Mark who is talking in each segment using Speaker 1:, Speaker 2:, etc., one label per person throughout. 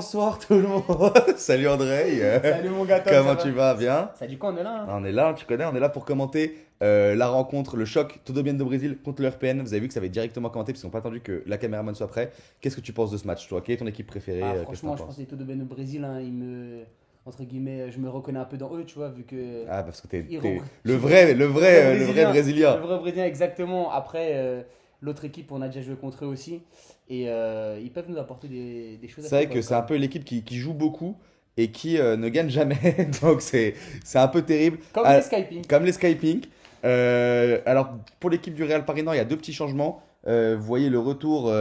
Speaker 1: Bonsoir tout le monde. Salut André.
Speaker 2: Salut mon gâteau.
Speaker 1: Comment tu vas? Bien?
Speaker 2: Ça dit quoi, on est là hein.
Speaker 1: On est là, tu connais, on est là pour commenter la rencontre, le choc Todo Bien do Brésil contre le RPN. Vous avez vu que ça va être directement commenté parce qu'ils n'ont pas attendu que la caméraman soit prêt. Qu'est-ce que tu penses de ce match, toi? Quelle est ton équipe préférée? Qu'est-ce que
Speaker 2: Franchement,
Speaker 1: t'en
Speaker 2: je pense
Speaker 1: penses?
Speaker 2: que Todo Bem au Brésil, hein, entre guillemets, je me reconnais un peu dans eux, tu vois, vu que.
Speaker 1: Ah, parce que t'es
Speaker 2: Ils
Speaker 1: t'es
Speaker 2: rem-
Speaker 1: le vrai
Speaker 2: Le
Speaker 1: Brésilien.
Speaker 2: vrai Brésilien, exactement. Après, l'autre équipe, on a déjà joué contre eux aussi. Et ils peuvent nous apporter des choses
Speaker 1: C'est
Speaker 2: assez
Speaker 1: vrai que
Speaker 2: bonnes,
Speaker 1: c'est
Speaker 2: quand
Speaker 1: un peu l'équipe qui joue beaucoup et qui ne gagne jamais. Donc c'est un peu terrible.
Speaker 2: même. Comme
Speaker 1: Ah,
Speaker 2: les Skyping.
Speaker 1: Comme les Skypink. Alors, pour l'équipe du Real Paris Nord, il y a deux petits changements. Vous voyez le retour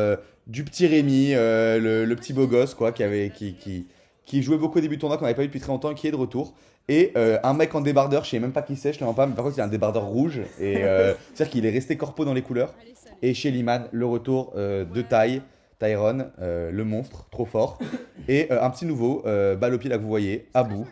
Speaker 1: du petit Rémi, le petit beau gosse, quoi, qui jouait beaucoup au début du tournoi, qu'on n'avait pas vu depuis très longtemps, qui est de retour. Et un mec en débardeur, je sais même pas qui c'est, je ne sais pas, mais par contre, il a un débardeur rouge. Et c'est-à-dire qu'il est resté corpo dans les couleurs. Et chez Liman, le retour de Tyron, le monstre, trop fort. Et un petit nouveau, balle au pied là que vous voyez, Abou.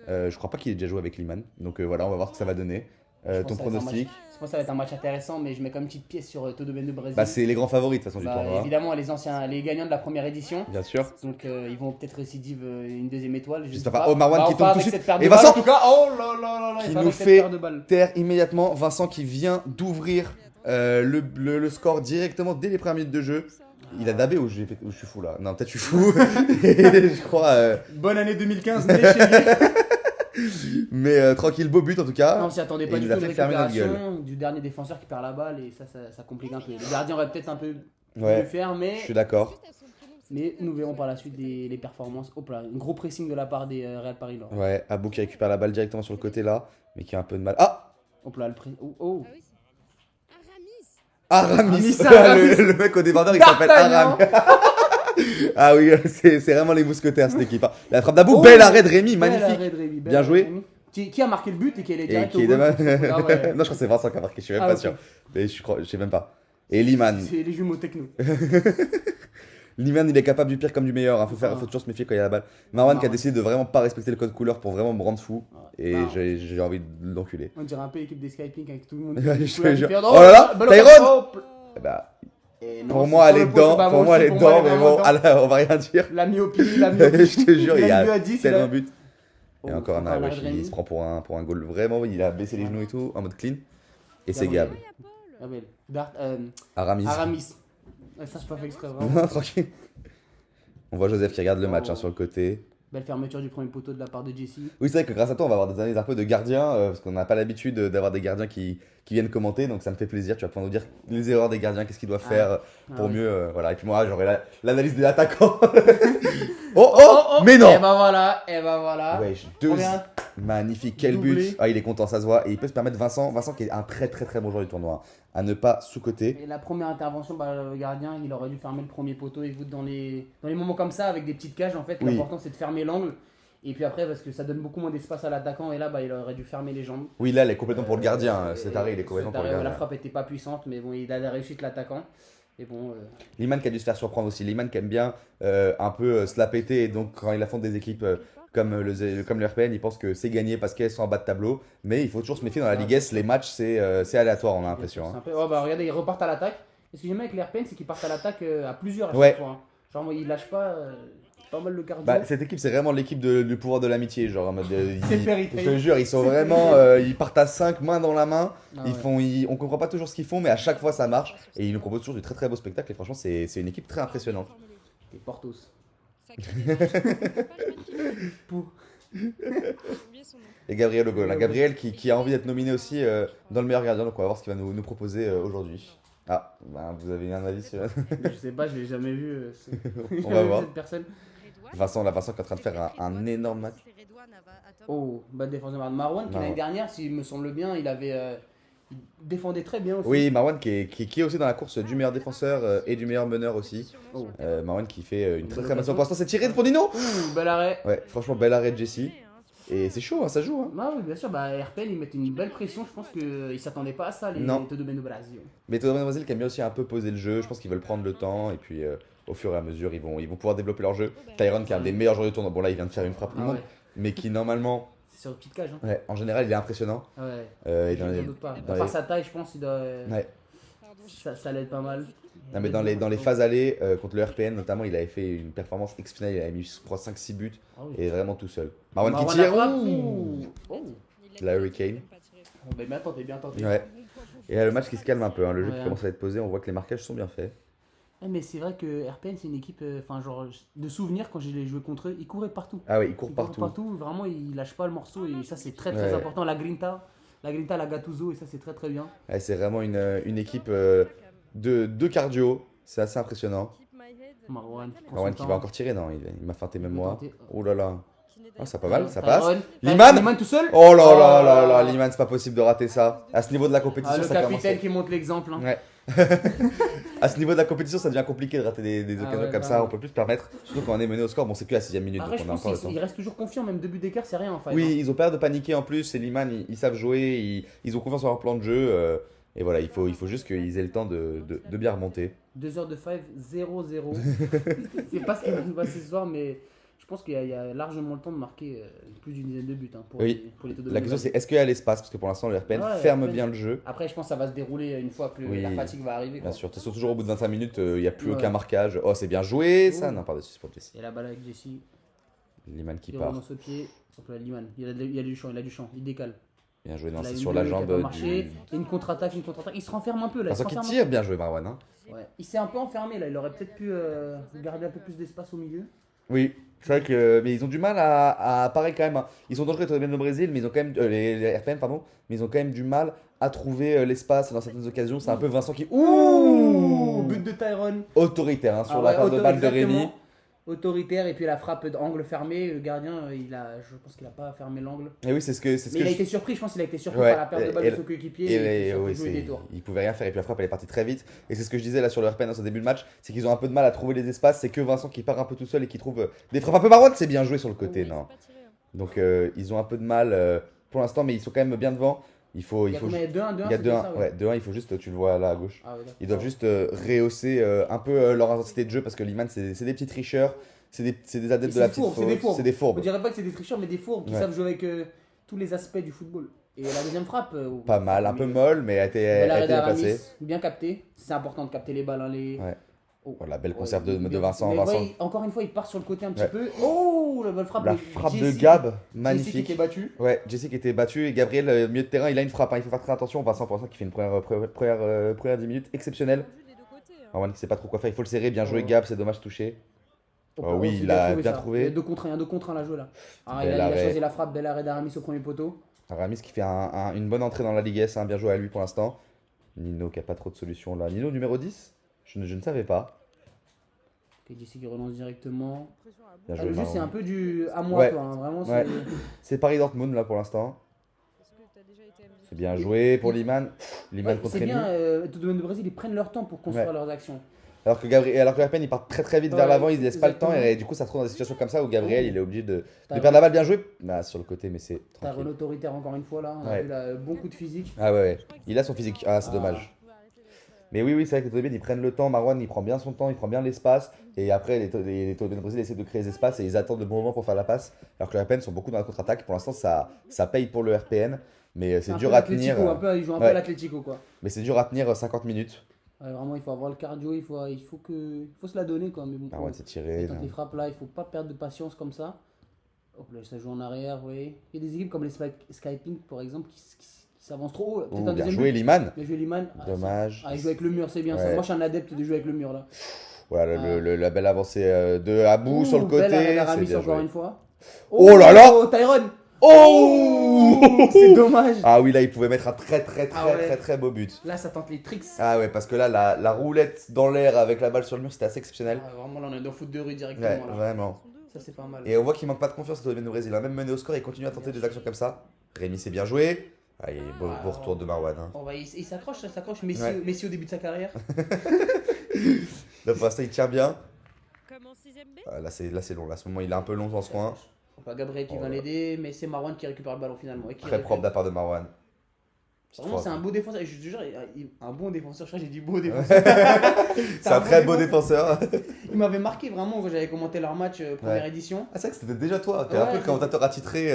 Speaker 1: Je crois pas qu'il ait déjà joué avec Liman. Donc voilà, on va voir ce que ça va donner.
Speaker 2: Je
Speaker 1: Ton
Speaker 2: pense que ça va être un
Speaker 1: pronostic?
Speaker 2: Je pense que ça va être un match intéressant, mais je mets comme une petite pièce sur Todo Bem do Brésil.
Speaker 1: Bah, c'est les grands favoris de toute façon du tournoi.
Speaker 2: Évidemment, les gagnants de la première édition.
Speaker 1: Bien sûr.
Speaker 2: Donc ils vont peut-être récidive une deuxième étoile. Je
Speaker 1: J'espère
Speaker 2: sais
Speaker 1: pas. Oh, Marwan qui
Speaker 2: on part
Speaker 1: tombe tout de
Speaker 2: avec
Speaker 1: suite.
Speaker 2: cette paire de
Speaker 1: Et
Speaker 2: balles,
Speaker 1: Vincent
Speaker 2: en tout cas. Oh là là là là,
Speaker 1: qui
Speaker 2: il part
Speaker 1: nous
Speaker 2: avec cette
Speaker 1: fait
Speaker 2: paire de balles.
Speaker 1: terre immédiatement. Vincent qui vient d'ouvrir le score directement dès les premières minutes de jeu. Il a dabé ou je suis fou là? Non, peut-être je suis fou. Et je crois.
Speaker 2: Bonne année 2015, mais chez lui.
Speaker 1: Mais tranquille, beau but en tout cas.
Speaker 2: Non, on s'y attendait
Speaker 1: Et
Speaker 2: pas
Speaker 1: il
Speaker 2: du
Speaker 1: nous
Speaker 2: tout
Speaker 1: a
Speaker 2: de
Speaker 1: fait fermer notre
Speaker 2: récupération du dernier défenseur qui perd la balle et ça complique un peu. Le gardien aurait peut-être un peu pu
Speaker 1: Ouais,
Speaker 2: le faire,
Speaker 1: je suis d'accord.
Speaker 2: mais nous verrons par la suite les performances. Hop là, un gros pressing de la part des Real Paris Nord.
Speaker 1: Ouais, Abou qui récupère la balle directement sur le côté là, mais qui a un peu de mal. Ah!
Speaker 2: Hop là, le prix. Oh, oh.
Speaker 1: Aramis!
Speaker 2: Aramis.
Speaker 1: Le mec au débardeur il s'appelle
Speaker 2: D'Artagnan.
Speaker 1: Aramis. Ah oui, c'est vraiment les mousquetaires cette équipe. Hein. La frappe d'Abou,
Speaker 2: Oh,
Speaker 1: bel arrêt de Rémi,
Speaker 2: Bel
Speaker 1: magnifique.
Speaker 2: arrêt de Rémi, bel
Speaker 1: Bien
Speaker 2: arrêt
Speaker 1: joué.
Speaker 2: de Rémi. Qui a marqué le but et qui est
Speaker 1: Et
Speaker 2: direct
Speaker 1: qui
Speaker 2: au
Speaker 1: est
Speaker 2: goal
Speaker 1: demain.
Speaker 2: pour ce coup-là, ouais.
Speaker 1: Non, je crois que c'est Vincent qui a marqué, je sais même
Speaker 2: Ah,
Speaker 1: pas
Speaker 2: ok.
Speaker 1: sûr. Mais je sais même pas. Et Liman.
Speaker 2: C'est les jumeaux techno.
Speaker 1: Liman, il est capable du pire comme du meilleur. Faut toujours se méfier quand il y a la balle. Marwan qui a
Speaker 2: Marwan.
Speaker 1: décidé de vraiment pas respecter le code couleur pour vraiment me rendre fou. Et
Speaker 2: Marwan.
Speaker 1: j'ai envie de l'enculer.
Speaker 2: On dirait un peu l'équipe des Skypink avec tout le monde.
Speaker 1: Je te jure.
Speaker 2: Différent.
Speaker 1: Oh là là,
Speaker 2: balle au
Speaker 1: Tyron.
Speaker 2: pied, hop.
Speaker 1: Eh bah,
Speaker 2: Et non,
Speaker 1: pour
Speaker 2: c'est
Speaker 1: moi,
Speaker 2: sur
Speaker 1: elle est
Speaker 2: le poteau,
Speaker 1: dedans.
Speaker 2: bah,
Speaker 1: Pour moi,
Speaker 2: aussi,
Speaker 1: elle est
Speaker 2: pour
Speaker 1: dedans.
Speaker 2: elle est
Speaker 1: Mais
Speaker 2: vraiment
Speaker 1: bon,
Speaker 2: dedans.
Speaker 1: ah là, on va rien dire.
Speaker 2: Il l'a mis au pied, il l'a mis au pied.
Speaker 1: Je te jure, il y
Speaker 2: a mis
Speaker 1: a
Speaker 2: à 10,
Speaker 1: tellement
Speaker 2: il a-
Speaker 1: de buts. Et
Speaker 2: Oh,
Speaker 1: encore un arrêt,
Speaker 2: arrêt de
Speaker 1: il
Speaker 2: Rémi.
Speaker 1: se prend pour un goal. Vraiment, il a baissé les genoux et tout, en mode clean. Et c'est
Speaker 2: Gabriel.
Speaker 1: Gab.
Speaker 2: Aramis.
Speaker 1: Aramis.
Speaker 2: Ouais, ça, je pas fait exprès, vraiment.
Speaker 1: Non, tranquille. On voit Joseph qui regarde le match
Speaker 2: Oh.
Speaker 1: sur le côté.
Speaker 2: Belle fermeture du premier poteau de la part de Jesse.
Speaker 1: Oui, c'est vrai que grâce à toi, on va avoir des années un peu de gardiens, parce qu'on n'a pas l'habitude d'avoir des gardiens qui viennent commenter, donc ça me fait plaisir. Tu vas pouvoir nous dire les erreurs des gardiens, qu'est-ce qu'ils doivent faire pour
Speaker 2: oui.
Speaker 1: mieux. Voilà. Et puis moi, j'aurai l'analyse des attaquants. oh, mais non!
Speaker 2: Et bah voilà, et bah voilà.
Speaker 1: Wesh, deux.
Speaker 2: Combien
Speaker 1: Magnifique, quel
Speaker 2: Doublé.
Speaker 1: but! Ah, il est content, ça se voit. Et il peut se permettre Vincent qui est un très très très bon joueur du tournoi, à ne pas sous-coter.
Speaker 2: Et la première intervention, bah, le gardien, il aurait dû fermer le premier poteau. Et vous, dans les moments comme ça, avec des petites cages, en fait,
Speaker 1: Oui.
Speaker 2: l'important c'est de fermer l'angle. Et puis après, parce que ça donne beaucoup moins d'espace à l'attaquant, et là, bah, il aurait dû fermer les jambes.
Speaker 1: Oui, là, elle est complètement pour le gardien. Cet arrêt, il est
Speaker 2: Cet
Speaker 1: complètement pour le
Speaker 2: arrêt, La
Speaker 1: gardien.
Speaker 2: frappe était pas puissante, mais bon, il a la réussite de l'attaquant. Et bon,
Speaker 1: Liman qui a dû se faire surprendre aussi. Liman qui aime bien un peu se la péter. Et donc, quand il affronte des équipes comme le RPN, il pense que c'est gagné parce qu'elles sont en bas de tableau. Mais il faut toujours se méfier dans la Ligue S. Les matchs, c'est aléatoire, on a l'impression.
Speaker 2: c'est
Speaker 1: Hein.
Speaker 2: un peu- oh, bah, regardez, ils repartent à l'attaque. Et ce que j'aime bien avec les RPN, c'est qu'ils partent à l'attaque à plusieurs à chaque
Speaker 1: Ouais.
Speaker 2: fois. Hein. Genre, moi, ils lâchent pas, pas mal le cardio.
Speaker 1: Bah, cette équipe, c'est vraiment l'équipe du pouvoir de l'amitié. Genre, en mode,
Speaker 2: C'est Ferry
Speaker 1: je
Speaker 2: Trade.
Speaker 1: te jure, ils sont
Speaker 2: C'est
Speaker 1: vraiment. Ils partent à 5 mains dans la main.
Speaker 2: Ah
Speaker 1: Ils
Speaker 2: ouais.
Speaker 1: font, on comprend pas toujours ce qu'ils font, mais à chaque fois ça marche. Et ils nous proposent toujours du très très beau spectacle. Et franchement, c'est une équipe très impressionnante.
Speaker 2: Et Portos.
Speaker 1: Et Gabriel Ogo, là. Gabriel qui a envie d'être nominé aussi dans le meilleur gardien. Donc on va voir ce qu'il va nous proposer aujourd'hui. Ah, bah, vous avez un avis sur.
Speaker 2: Je sais pas, je l'ai jamais vu.
Speaker 1: On va voir.
Speaker 2: Cette personne.
Speaker 1: Vincent qui est en train de faire un énorme match.
Speaker 2: Oh, bonne défense de Marwan, qui
Speaker 1: Marwan.
Speaker 2: l'année dernière, s'il me semble bien, il défendait très bien aussi.
Speaker 1: Oui, Marwan qui est aussi dans la course du meilleur défenseur et du meilleur meneur aussi.
Speaker 2: Oh.
Speaker 1: Marwan qui fait une très
Speaker 2: Bonne
Speaker 1: très bonne
Speaker 2: occasion.
Speaker 1: pour l'instant. C'est tiré pour Nino.
Speaker 2: Ouh, bel arrêt.
Speaker 1: Ouais, franchement, bel arrêt de Jesse. Et c'est chaud, hein, ça joue. Hein.
Speaker 2: Ah oui, bien sûr, bah, RPL, ils mettent une belle pression. Je pense qu'ils s'attendaient pas à ça, les
Speaker 1: Non.
Speaker 2: Todo Bem Brasil.
Speaker 1: Mais Todo Mademoiselle qui aime bien aussi un peu poser le jeu. Je pense qu'ils veulent prendre le temps et puis au fur et à mesure, ils vont pouvoir développer leur jeu. Tyron qui est un des meilleurs joueurs du tournoi. Bon, là, il vient de faire une frappe
Speaker 2: Ah
Speaker 1: immonde,
Speaker 2: ouais.
Speaker 1: mais qui normalement,
Speaker 2: C'est sur une petite cage.
Speaker 1: en général, il est impressionnant.
Speaker 2: Hein. Ouais.
Speaker 1: Et
Speaker 2: Je
Speaker 1: dans
Speaker 2: ne
Speaker 1: les-
Speaker 2: doute pas.
Speaker 1: dans
Speaker 2: À part
Speaker 1: les-
Speaker 2: sa taille, je pense qu'il doit.
Speaker 1: Ouais.
Speaker 2: Ça l'aide pas mal.
Speaker 1: Non, mais dans les phases allées, contre le RPN notamment, il avait fait une performance exceptionnelle. Il avait mis, je crois, 5-6 buts
Speaker 2: Ah oui.
Speaker 1: et vraiment tout seul. Marwan qui
Speaker 2: Marwan
Speaker 1: tire.
Speaker 2: la frappe.
Speaker 1: Ouh.
Speaker 2: Oh.
Speaker 1: La Hurricane.
Speaker 2: Oh, bah, bien tenté, bien tenté.
Speaker 1: Ouais. Et le match qui se calme un peu, hein. Le jeu
Speaker 2: Ouais.
Speaker 1: qui commence à être posé, on voit que les marquages sont bien faits.
Speaker 2: Ouais, mais c'est vrai que RPN, c'est une équipe, enfin, genre, de souvenirs, quand j'ai joué contre eux, ils couraient partout.
Speaker 1: Ah oui, il court
Speaker 2: Ils courent
Speaker 1: partout.
Speaker 2: partout, vraiment, ils lâchent pas le morceau et ça, c'est très très
Speaker 1: Ouais.
Speaker 2: important. La Grinta, la Gattuso, et ça, c'est très très bien.
Speaker 1: Ouais, c'est vraiment une équipe de cardio. C'est assez impressionnant.
Speaker 2: Marwan qui prend
Speaker 1: Marwan
Speaker 2: son
Speaker 1: qui va
Speaker 2: temps.
Speaker 1: encore tirer, non? Il m'a feinté même
Speaker 2: Il peut
Speaker 1: moi.
Speaker 2: tenter.
Speaker 1: Oh là là. Ah, ça pas mal, ça
Speaker 2: Tyron.
Speaker 1: passe. Liman
Speaker 2: Liman tout seul.
Speaker 1: Oh là là là là, Liman, c'est pas possible de rater ça. À ce niveau de la
Speaker 2: Ah,
Speaker 1: compétition,
Speaker 2: le
Speaker 1: ça commence.
Speaker 2: capitaine qui montre l'exemple. Hein.
Speaker 1: Ouais. À ce niveau de la compétition, ça devient compliqué de rater des
Speaker 2: Ah
Speaker 1: occasions
Speaker 2: ouais,
Speaker 1: comme ça.
Speaker 2: vraiment.
Speaker 1: On peut plus se permettre. Surtout quand on est mené au score. Bon, c'est que la 6ème minute,
Speaker 2: Après,
Speaker 1: donc
Speaker 2: je
Speaker 1: on a
Speaker 2: pense
Speaker 1: encore le temps.
Speaker 2: qu'ils restent toujours confiants, même 2 buts d'écart, c'est rien en fait.
Speaker 1: Oui, ils ont peur de paniquer en plus. C'est Liman, ils savent jouer, ils ont confiance en leur plan de jeu. Et voilà, il faut juste qu'ils aient le temps de bien remonter.
Speaker 2: 2 heures de 5, 0-0. C'est pas ce qui va nous passer ce soir, mais je pense qu'il y a largement le temps de marquer plus d'une dizaine de buts hein, pour
Speaker 1: Oui.
Speaker 2: les taux de
Speaker 1: La question, c'est est-ce qu'il y a l'espace? Parce que pour l'instant, le RPN
Speaker 2: Ouais,
Speaker 1: ferme
Speaker 2: après-
Speaker 1: bien le jeu.
Speaker 2: Après, je pense que ça va se dérouler une fois que
Speaker 1: Oui,
Speaker 2: la fatigue va arriver.
Speaker 1: Bien
Speaker 2: Quoi.
Speaker 1: sûr, de toute façon, toujours au bout de 25 minutes, il n'y a plus
Speaker 2: Ouais.
Speaker 1: aucun marquage. Oh, c'est bien joué, ça.
Speaker 2: Oh.
Speaker 1: Non, pardon, c'est pour Jesse.
Speaker 2: Et la balle avec Jesse,
Speaker 1: Liman qui
Speaker 2: il
Speaker 1: part.
Speaker 2: relance au pied. Hop là, Liman, il a du champ, il décale.
Speaker 1: Bien joué, non,
Speaker 2: Il a
Speaker 1: c'est
Speaker 2: une
Speaker 1: sur la
Speaker 2: bleue qui a
Speaker 1: jambe
Speaker 2: pas
Speaker 1: du.
Speaker 2: marché. Et une contre-attaque. Il se renferme un peu là. Il se
Speaker 1: Vincent qui
Speaker 2: renferme.
Speaker 1: tire, bien joué, Marwan. Hein.
Speaker 2: Ouais. Il s'est un peu enfermé là. Il aurait peut-être pu garder un peu plus d'espace au milieu.
Speaker 1: Oui, c'est vrai que. Mais ils ont du mal à apparaître quand même. Hein. Ils sont dangereux contre le Brésil, mais ils ont quand même. Les RPN, pardon. Mais ils ont quand même du mal à trouver l'espace dans certaines occasions. C'est un peu Vincent qui. Ouh
Speaker 2: But de Tyron.
Speaker 1: Autoritaire hein, sur
Speaker 2: Ah
Speaker 1: la
Speaker 2: ouais,
Speaker 1: part de balle de
Speaker 2: exactement.
Speaker 1: Rémi.
Speaker 2: Autoritaire et puis la frappe d'angle fermé. Le gardien, je pense qu'il a pas fermé l'angle.
Speaker 1: Et oui, c'est ce que.
Speaker 2: Mais il a été surpris, je pense qu'il a été surpris
Speaker 1: Ouais,
Speaker 2: par la perte de balle
Speaker 1: et-
Speaker 2: de son coéquipier
Speaker 1: Et
Speaker 2: et il
Speaker 1: oui,
Speaker 2: a joué des tours.
Speaker 1: il pouvait rien faire et puis la frappe elle est partie très vite et c'est ce que je disais là sur le RPN dans ce début de match, c'est qu'ils ont un peu de mal à trouver les espaces, c'est que Vincent qui part un peu tout seul et qui trouve des frappes un peu Marwan, c'est bien joué sur le côté, non. Donc ils ont un peu de mal pour l'instant mais ils sont quand même bien devant. Il faut
Speaker 2: Il y a combien? 2-1,
Speaker 1: il y a 2-1,
Speaker 2: ça,
Speaker 1: ouais, 2-1, il faut juste tu le vois là à gauche.
Speaker 2: Ah ouais, d'accord.
Speaker 1: Ils doivent juste rehausser un peu leur intensité de jeu parce que Liman c'est des petits tricheurs, c'est des adeptes de la petite
Speaker 2: C'est des
Speaker 1: faute,
Speaker 2: fourbes.
Speaker 1: c'est des
Speaker 2: On
Speaker 1: fourbes.
Speaker 2: dirait pas que c'est des tricheurs, mais des fourbes qui
Speaker 1: Ouais.
Speaker 2: savent jouer avec tous les aspects du football. Et la deuxième frappe.
Speaker 1: Pas mal, un peu
Speaker 2: mais-
Speaker 1: molle mais elle
Speaker 2: Bel
Speaker 1: a
Speaker 2: arrêt
Speaker 1: été bien
Speaker 2: d'Aramis,
Speaker 1: passée.
Speaker 2: bien capté. C'est important de capter les balles. Hein,
Speaker 1: Ouais.
Speaker 2: Oh.
Speaker 1: Voilà, belle
Speaker 2: Ouais,
Speaker 1: conserve de
Speaker 2: bien.
Speaker 1: Vincent.
Speaker 2: Mais
Speaker 1: Vincent.
Speaker 2: ouais, encore une fois, il part sur le côté un petit
Speaker 1: Ouais.
Speaker 2: peu. Oh, la belle frappe
Speaker 1: La
Speaker 2: de
Speaker 1: frappe de
Speaker 2: Jesse.
Speaker 1: Gab,
Speaker 2: Jesse qui
Speaker 1: magnifique.
Speaker 2: était battu.
Speaker 1: Ouais, Jesse qui était battu et Gabriel, milieu de terrain, il a une frappe. Hein. Il faut faire très attention. Vincent, pour l'instant, qui fait une première 10 minutes exceptionnelle. Marwan qui sait pas trop quoi faire. Il faut le serrer. Bien joué,
Speaker 2: Oh.
Speaker 1: Gab. C'est dommage touché.
Speaker 2: Oh,
Speaker 1: Oh, oui,
Speaker 2: c'est
Speaker 1: il a bien
Speaker 2: ça.
Speaker 1: trouvé.
Speaker 2: Il y a 2 contre 1, 2 contre 1 là joué là. Ah,
Speaker 1: Bel
Speaker 2: il a
Speaker 1: arrêt.
Speaker 2: choisi la frappe, bel arrêt d'Aramis au premier poteau.
Speaker 1: Aramis qui fait une bonne entrée dans la Ligue S. Hein. Bien joué à lui pour l'instant. Nino qui a pas trop de solutions là. Nino numéro 10 je ne savais pas.
Speaker 2: Ok, Jesse qui relance directement.
Speaker 1: Bien
Speaker 2: Ah,
Speaker 1: joué,
Speaker 2: le jeu,
Speaker 1: Marwan.
Speaker 2: c'est un peu du à moi,
Speaker 1: Ouais.
Speaker 2: toi. Hein. Vraiment,
Speaker 1: Ouais.
Speaker 2: c'est.
Speaker 1: C'est Paris Dortmund là pour l'instant. C'est bien joué pour Liman. Liman
Speaker 2: Ouais,
Speaker 1: contre
Speaker 2: c'est
Speaker 1: Rémi.
Speaker 2: bien, tout le domaine de Brésil, ils prennent leur temps pour construire
Speaker 1: Ouais.
Speaker 2: leurs actions.
Speaker 1: Alors que le RPN il part très très vite vers
Speaker 2: Ouais,
Speaker 1: l'avant, il ne laisse pas le temps
Speaker 2: exactement.
Speaker 1: et du coup ça se trouve dans des situations comme ça où Gabriel il est obligé de
Speaker 2: T'as
Speaker 1: perdre la balle bien joué. Bah, sur le côté mais c'est
Speaker 2: T'as un
Speaker 1: tranquille.
Speaker 2: autoritaire encore une fois là, on a
Speaker 1: Ouais.
Speaker 2: vu là, bon coup de physique.
Speaker 1: Ah ouais, il a son physique, ah c'est
Speaker 2: Ah.
Speaker 1: dommage. Mais oui, c'est vrai que les Tobin ils prennent le temps, Marwan il prend bien son temps, il prend bien l'espace et après les Tobin de Brésil essaient de créer des espaces et ils attendent le bon moment pour faire la passe. Alors que le RPN sont beaucoup dans la contre-attaque, pour l'instant ça paye pour le RPN mais c'est
Speaker 2: un
Speaker 1: dur
Speaker 2: peu
Speaker 1: à tenir.
Speaker 2: l'Atlético, un peu, ils jouent un peu
Speaker 1: ouais.
Speaker 2: à l'Atlético quoi.
Speaker 1: Mais c'est dur à tenir 50 minutes.
Speaker 2: Ouais, vraiment, il faut avoir le cardio, il faut se la donner quoi. Mais bon,
Speaker 1: Marwan s'est tiré.
Speaker 2: quand les frappes là, il faut pas perdre de patience comme ça. Hop là, ça joue en arrière, oui. Il y a des équipes comme les Skyping par exemple qui s'avancent trop haut. Peut-être un
Speaker 1: Bien
Speaker 2: deuxième
Speaker 1: joué
Speaker 2: but.
Speaker 1: Liman.
Speaker 2: Bien joué Liman.
Speaker 1: Dommage.
Speaker 2: Ah, il joue avec le mur, c'est bien ça.
Speaker 1: Ouais.
Speaker 2: Moi, je suis un adepte de jouer avec le mur là.
Speaker 1: Voilà,
Speaker 2: Ah.
Speaker 1: la belle avancée de Abou sur le
Speaker 2: Ouh, bel arrêt
Speaker 1: côté.
Speaker 2: d'Aramis
Speaker 1: C'est bien
Speaker 2: encore
Speaker 1: joué.
Speaker 2: une fois.
Speaker 1: Oh là là
Speaker 2: Tyron.
Speaker 1: Oh
Speaker 2: C'est dommage.
Speaker 1: Ah oui, là, il pouvait mettre un très
Speaker 2: Ah ouais.
Speaker 1: très beau but.
Speaker 2: Là, ça tente les tricks.
Speaker 1: Ah ouais, parce que là, la roulette dans l'air avec la balle sur le mur, c'était assez exceptionnel.
Speaker 2: Ah, vraiment, là, on est dans le foot de rue directement.
Speaker 1: Ouais,
Speaker 2: là.
Speaker 1: vraiment.
Speaker 2: Ça, c'est pas mal.
Speaker 1: Et on voit qu'il manque pas de confiance au Brésil. Même mené au score, il continue à tenter des actions comme ça. Rémi, c'est bien joué. Ah, il beau retour de Marwan. Hein.
Speaker 2: Il s'accroche, ça s'accroche. Messi,
Speaker 1: Ouais.
Speaker 2: Messi au début de sa carrière.
Speaker 1: Donc pour l'instant, il tient bien.
Speaker 3: Comme en 6ème B.
Speaker 1: Ah, là, c'est long. Là, à ce moment, il est un peu long dans ce coin.
Speaker 2: Pas Gabriel qui
Speaker 1: Oh
Speaker 2: vient
Speaker 1: là.
Speaker 2: l'aider, mais c'est Marwan qui récupère le ballon finalement. Et qui
Speaker 1: Très propre de la part de Marwan.
Speaker 2: Vraiment, c'est un beau défenseur. Je te jure, un bon défenseur. Je crois que j'ai dit beau défenseur.
Speaker 1: C'est un très beau défenseur.
Speaker 2: Il m'avait marqué vraiment quand j'avais commenté leur match première édition.
Speaker 1: Ah, c'est vrai que c'était déjà toi. T'es un
Speaker 2: Ouais,
Speaker 1: peu le commentateur attitré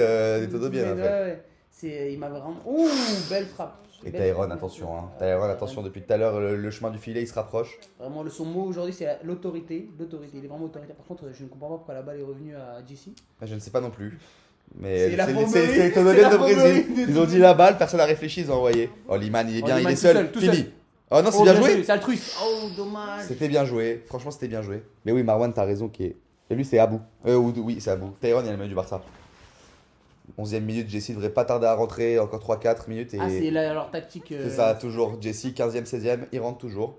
Speaker 1: des Todo bien.
Speaker 2: Mais
Speaker 1: en fait.
Speaker 2: ouais. Il m'avait vraiment. Ouh, belle frappe.
Speaker 1: Et Tyrone, attention. Hein. Tyrone, attention, depuis tout à l'heure, le chemin du filet, il se rapproche.
Speaker 2: Vraiment, son mot aujourd'hui, c'est l'autorité. L'autorité, il est vraiment autoritaire. Par contre, je ne comprends pas pourquoi la balle est revenue à Jesse.
Speaker 1: Je ne sais pas non plus. Mais
Speaker 2: C'est la
Speaker 1: c'est
Speaker 2: fourberie,
Speaker 1: les Tonoliens
Speaker 2: c'est la
Speaker 1: de Brésil.
Speaker 2: fourberie de
Speaker 1: Ils ont dit la balle, personne n'a réfléchi, ils ont envoyé. Oh, Liman, il est bien,
Speaker 2: Liman
Speaker 1: il est
Speaker 2: tout
Speaker 1: seul.
Speaker 2: seul, tout
Speaker 1: Fini.
Speaker 2: seul.
Speaker 1: Oh non, c'est bien joué.
Speaker 2: C'est altruiste. Oh, dommage.
Speaker 1: C'était bien joué. Franchement, c'était bien joué. Mais oui, Marwan, t'as raison. Et lui, c'est Abou. Oui, c'est Abou. Tyrone, il est le milieu du Barça. 11e minute, Jesse devrait pas tarder à rentrer. Encore 3-4 minutes. Et
Speaker 2: Ah, c'est leur tactique.
Speaker 1: c'est ça, toujours. Jesse, 15e, 16e, il rentre toujours.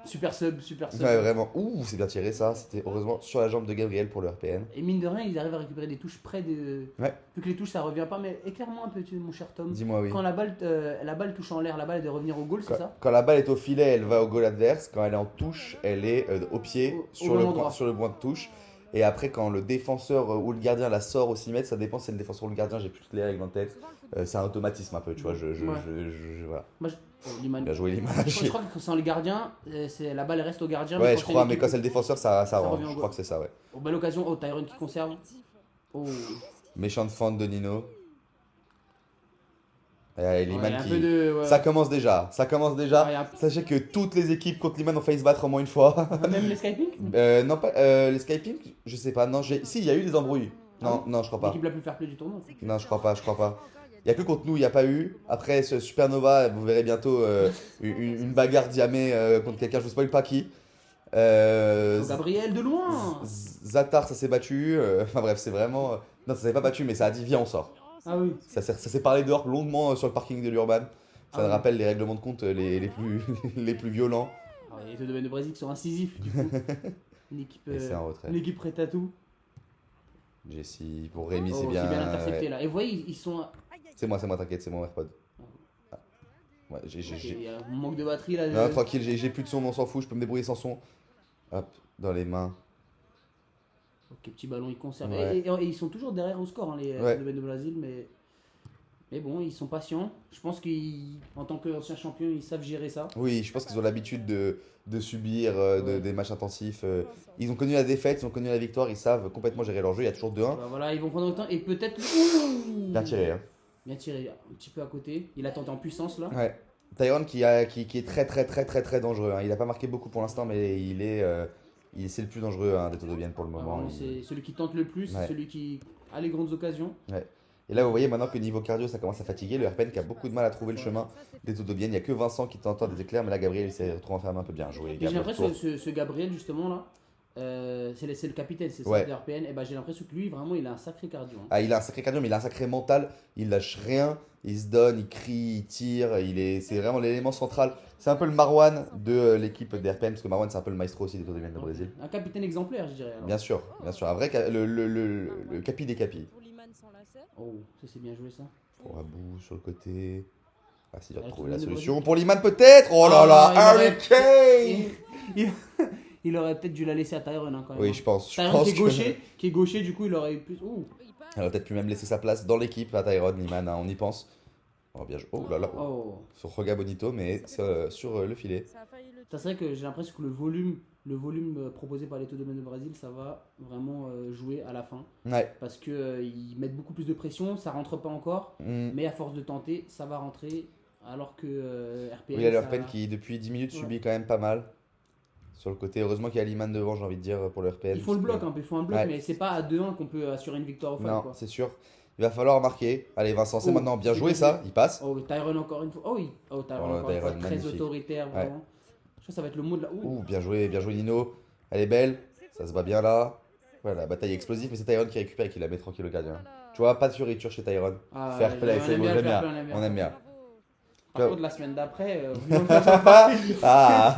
Speaker 2: Super sub, super sub.
Speaker 1: Ouais, vraiment. Ouh, c'est bien tiré ça. C'était heureusement sur la jambe de Gabriel pour le RPN.
Speaker 2: Et mine de rien, ils arrivent à récupérer des touches près de.
Speaker 1: Ouais.
Speaker 2: Vu que les touches ça revient pas, mais éclaire-moi un peu, mon cher Tom.
Speaker 1: Dis-moi oui.
Speaker 2: Quand la balle touche en l'air, la balle elle doit revenir au goal, c'est ça?
Speaker 1: Quand la balle est au filet, elle va au goal adverse. Quand elle est en touche, elle est au pied, sur le point de touche. Et après, quand le défenseur ou le gardien la sort au 6 mètres, ça dépend si c'est le défenseur ou le gardien, j'ai plus toutes les règles en tête. C'est un automatisme un peu, tu vois. Voilà.
Speaker 2: Liman.
Speaker 1: Bien joué, Liman.
Speaker 2: Je crois que sans le gardien, la balle reste au gardien.
Speaker 1: Ouais, je crois, mais quand c'est le défenseur, ça rentre.
Speaker 2: revient au
Speaker 1: Je
Speaker 2: goal.
Speaker 1: crois que c'est ça, ouais.
Speaker 2: Oh, belle occasion. Oh, Tyrone qui conserve. Oh.
Speaker 1: Méchante fente de Nino. Et Liman
Speaker 2: Ouais, un
Speaker 1: qui.
Speaker 2: peu de, ouais.
Speaker 1: Ça commence déjà.
Speaker 2: Ouais,
Speaker 1: Sachez que toutes les équipes contre Liman ont failli se battre au moins une fois.
Speaker 2: Même les Skyping.
Speaker 1: Non, pas les Skyping, je sais pas. Non, si, il y a eu des embrouilles. Non, je crois pas.
Speaker 2: L'équipe la plus fair play du tournoi.
Speaker 1: Non, je crois pas. Il y a que contre nous, il n'y a pas eu. Après, ce Supernova, vous verrez bientôt une bagarre diamée contre quelqu'un, je vous spoil pas qui.
Speaker 2: Oh, Gabriel de loin.
Speaker 1: Zatar, ça s'est battu. Enfin bref, c'est vraiment. Non, ça s'est pas battu, mais ça a dit viens, on sort.
Speaker 2: Ah oui.
Speaker 1: Ça s'est parlé dehors longuement sur le parking de l'Urban. Ça
Speaker 2: Ah oui.
Speaker 1: rappelle les règlements de compte les plus violents.
Speaker 2: Ah, il y a les deux domaines de Brésil qui sont incisifs du coup. Une équipe,
Speaker 1: Et c'est en retrait.
Speaker 2: une équipe prête à tout.
Speaker 1: Jesse, pour Rémi,
Speaker 2: Oh,
Speaker 1: c'est bien.
Speaker 2: intercepté
Speaker 1: Ouais.
Speaker 2: là. Et vous voyez, ils sont.
Speaker 1: C'est moi, t'inquiète, c'est mon AirPod. Ah. Ouais,
Speaker 2: Il y a un manque de batterie là.
Speaker 1: Non, tranquille, j'ai plus de son, on s'en fout, je peux me débrouiller sans son. Hop, dans les mains.
Speaker 2: Ok, petit ballon, ils conservent.
Speaker 1: Ouais.
Speaker 2: Et ils sont toujours derrière au score, hein, les
Speaker 1: Ouais.
Speaker 2: domaines de Brésil, mais bon, ils sont patients. Je pense qu'en tant qu'anciens champions, ils savent gérer ça.
Speaker 1: Oui, je pense qu'ils ont l'habitude de subir
Speaker 2: Ouais.
Speaker 1: des matchs intensifs. Ils ont connu la défaite, ils ont connu la victoire, ils savent complètement gérer leur jeu. Il y a toujours 2-1.
Speaker 2: Bah, voilà, ils vont prendre le temps et peut-être. Ouh
Speaker 1: Bien tiré. Hein.
Speaker 2: Bien tiré, un petit peu à côté. Il a tenté en puissance là.
Speaker 1: Ouais. Tyrone qui est très dangereux. Hein. Il n'a pas marqué beaucoup pour l'instant, mais c'est le plus dangereux des Todobiennes pour le moment.
Speaker 2: Vraiment, c'est celui qui tente le plus,
Speaker 1: Ouais.
Speaker 2: celui qui a les grandes occasions.
Speaker 1: Et là, vous voyez maintenant que niveau cardio, ça commence à fatiguer. Le RPN qui a beaucoup de mal à trouver le chemin des Todobiennes. Il n'y a que Vincent qui tente des éclairs, mais là, Gabriel, il s'est retrouvé enfermé un peu bien joué.
Speaker 2: Et j'ai l'impression que ce Gabriel, justement là, c'est le capitaine, c'est
Speaker 1: Ouais.
Speaker 2: ça de RPN. Et bah, j'ai l'impression que lui, vraiment, il a un sacré cardio. Hein.
Speaker 1: Ah, il a un sacré cardio, mais il a un sacré mental. Il lâche rien. Il se donne, il crie, il tire. C'est vraiment l'élément central. C'est un peu le Marwan de l'équipe d'RPN, parce que Marwan, c'est un peu le maestro aussi des Todobiennes de Brésil.
Speaker 2: Un capitaine exemplaire, je dirais. Alors.
Speaker 1: Bien sûr. Un vrai, le capi des capis.
Speaker 3: Pour Liman sans lacet.
Speaker 2: Oh, ça c'est bien joué ça.
Speaker 1: Pour Abou sur le côté. Ah, c'est dur de
Speaker 2: Ouais,
Speaker 1: trouver
Speaker 2: tout
Speaker 1: la
Speaker 2: le monde de
Speaker 1: solution. Pour Liman, peut-être. Oh là là,
Speaker 2: il
Speaker 1: Harry
Speaker 2: aurait-
Speaker 1: Kane.
Speaker 2: Il aurait peut-être dû la laisser à Tyrone hein, quand même.
Speaker 1: Oui, je pense.
Speaker 2: Tyrone qui est gaucher, du coup il aurait eu plus. Ouh.
Speaker 1: Elle aurait peut-être pu même laisser sa place dans l'équipe à Tyrone, Liman, hein, on y pense. Oh, bien joué. Oh là là.
Speaker 2: Oh.
Speaker 1: Sur Roga Bonito, mais c'est, sur le filet.
Speaker 3: Ça a failli le
Speaker 2: Ça serait que j'ai l'impression que le volume proposé par les Todomaines de Brésil, ça va vraiment jouer à la fin.
Speaker 1: Ouais.
Speaker 2: Parce que ils mettent beaucoup plus de pression, ça rentre pas encore,
Speaker 1: Mm.
Speaker 2: mais à force de tenter, ça va rentrer. Alors que RPN.
Speaker 1: Oui, il y a le
Speaker 2: ça-
Speaker 1: RPN qui, depuis 10 minutes,
Speaker 2: Ouais.
Speaker 1: subit quand même pas mal. Sur le côté, heureusement qu'il y a Liman devant, j'ai envie de dire, pour le RPN.
Speaker 2: Ils font le
Speaker 1: parce
Speaker 2: bloc,
Speaker 1: que-
Speaker 2: hein, ils font un bloc,
Speaker 1: Ouais.
Speaker 2: mais c'est pas à 2-1 qu'on peut assurer une victoire au final.
Speaker 1: Non,
Speaker 2: Quoi.
Speaker 1: c'est sûr. Il va falloir marquer. Allez, Vincent, c'est
Speaker 2: Oh,
Speaker 1: maintenant. Bien
Speaker 2: c'est
Speaker 1: joué
Speaker 2: bien
Speaker 1: ça,
Speaker 2: joué.
Speaker 1: il passe.
Speaker 2: Oh, Tyrone encore une fois. Oh oui, Tyrone
Speaker 1: Oh,
Speaker 2: encore une fois.
Speaker 1: Tyrone,
Speaker 2: Très
Speaker 1: magnifique.
Speaker 2: autoritaire, vraiment. Je crois que ça va être le mot de la. Ouh.
Speaker 1: Ouh, bien joué Nino. Elle est belle, ça se bat bien là. Voilà, la bataille explosive, mais c'est Tyrone qui récupère et qui la met tranquille au gardien. Tu vois, pas de fioriture chez Tyrone.
Speaker 2: Ah,
Speaker 1: Fair play,
Speaker 2: on
Speaker 1: c'est
Speaker 2: aime
Speaker 1: bon,
Speaker 2: bien le
Speaker 1: j'aime
Speaker 2: fair
Speaker 1: bien.
Speaker 2: play,
Speaker 1: On aime bien.
Speaker 3: Bravo.
Speaker 2: Par contre, la semaine d'après,
Speaker 1: Ah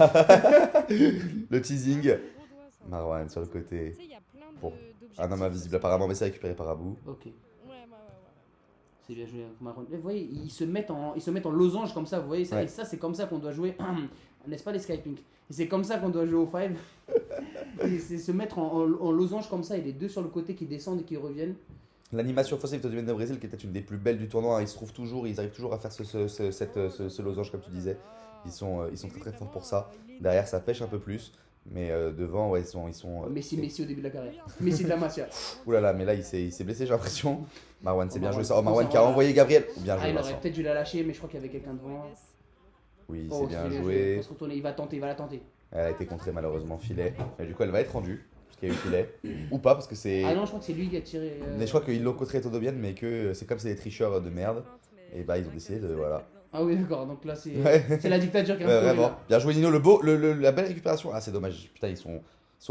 Speaker 1: le teasing.
Speaker 3: Gros doigt, ça.
Speaker 1: Marwan sur le côté.
Speaker 3: Tu sais, il y a plein
Speaker 1: Bon.
Speaker 3: d'objectifs.
Speaker 1: Un homme invisible apparemment, mais c'est récupéré par Abou.
Speaker 2: ok,
Speaker 3: Ouais.
Speaker 2: c'est bien joué. Marron. Vous voyez, ils se mettent en losange comme ça, vous voyez, ça,
Speaker 1: Ouais.
Speaker 2: et ça, c'est comme ça qu'on doit jouer, n'est-ce pas les Skypink? Et c'est comme ça qu'on doit jouer au 5. Et c'est se mettre en losange comme ça, et les deux sur le côté qui descendent et qui reviennent.
Speaker 1: L'animation offensive de Todomaine de Brésil, qui était une des plus belles du tournoi, hein, ils arrivent toujours à faire ce losange comme tu disais. Ils sont très très forts pour ça. Derrière, ça pêche un peu plus. Mais devant, ouais, ils sont
Speaker 2: Messi au début de la carrière. Messi de la Masia.
Speaker 1: Ouh là là, mais là, il s'est blessé, j'ai l'impression. Marwan, c'est bien joué ça. Oh,
Speaker 2: Marwan,
Speaker 1: Marwan qui a envoyé Gabriel. Bien
Speaker 2: Ah,
Speaker 1: joué,
Speaker 2: il aurait
Speaker 1: Vincent.
Speaker 2: peut-être dû la lâcher, mais je crois qu'il y avait quelqu'un devant.
Speaker 1: Oui,
Speaker 2: Oh,
Speaker 1: c'est bien
Speaker 2: Il
Speaker 1: joué.
Speaker 2: va se retourner, il va tenter, il va la tenter.
Speaker 1: Elle a été contrée, malheureusement, filet. Mais du coup, elle va être rendue. Parce qu'il y a eu filet. Ou pas, parce que c'est.
Speaker 2: Ah non, je crois que c'est lui qui a tiré.
Speaker 1: Mais je crois qu'ils l'ont contré Todobian, mais que c'est comme c'est des tricheurs de merde. Et bah, ils ont décidé de. Voilà.
Speaker 2: Ah oui, d'accord, donc là c'est
Speaker 1: Ouais.
Speaker 2: c'est la dictature qui est
Speaker 1: Ouais,
Speaker 2: instaurée,
Speaker 1: vraiment.
Speaker 2: là.
Speaker 1: Bien joué, Nino. La belle récupération. Ah, c'est dommage. Putain, ils sont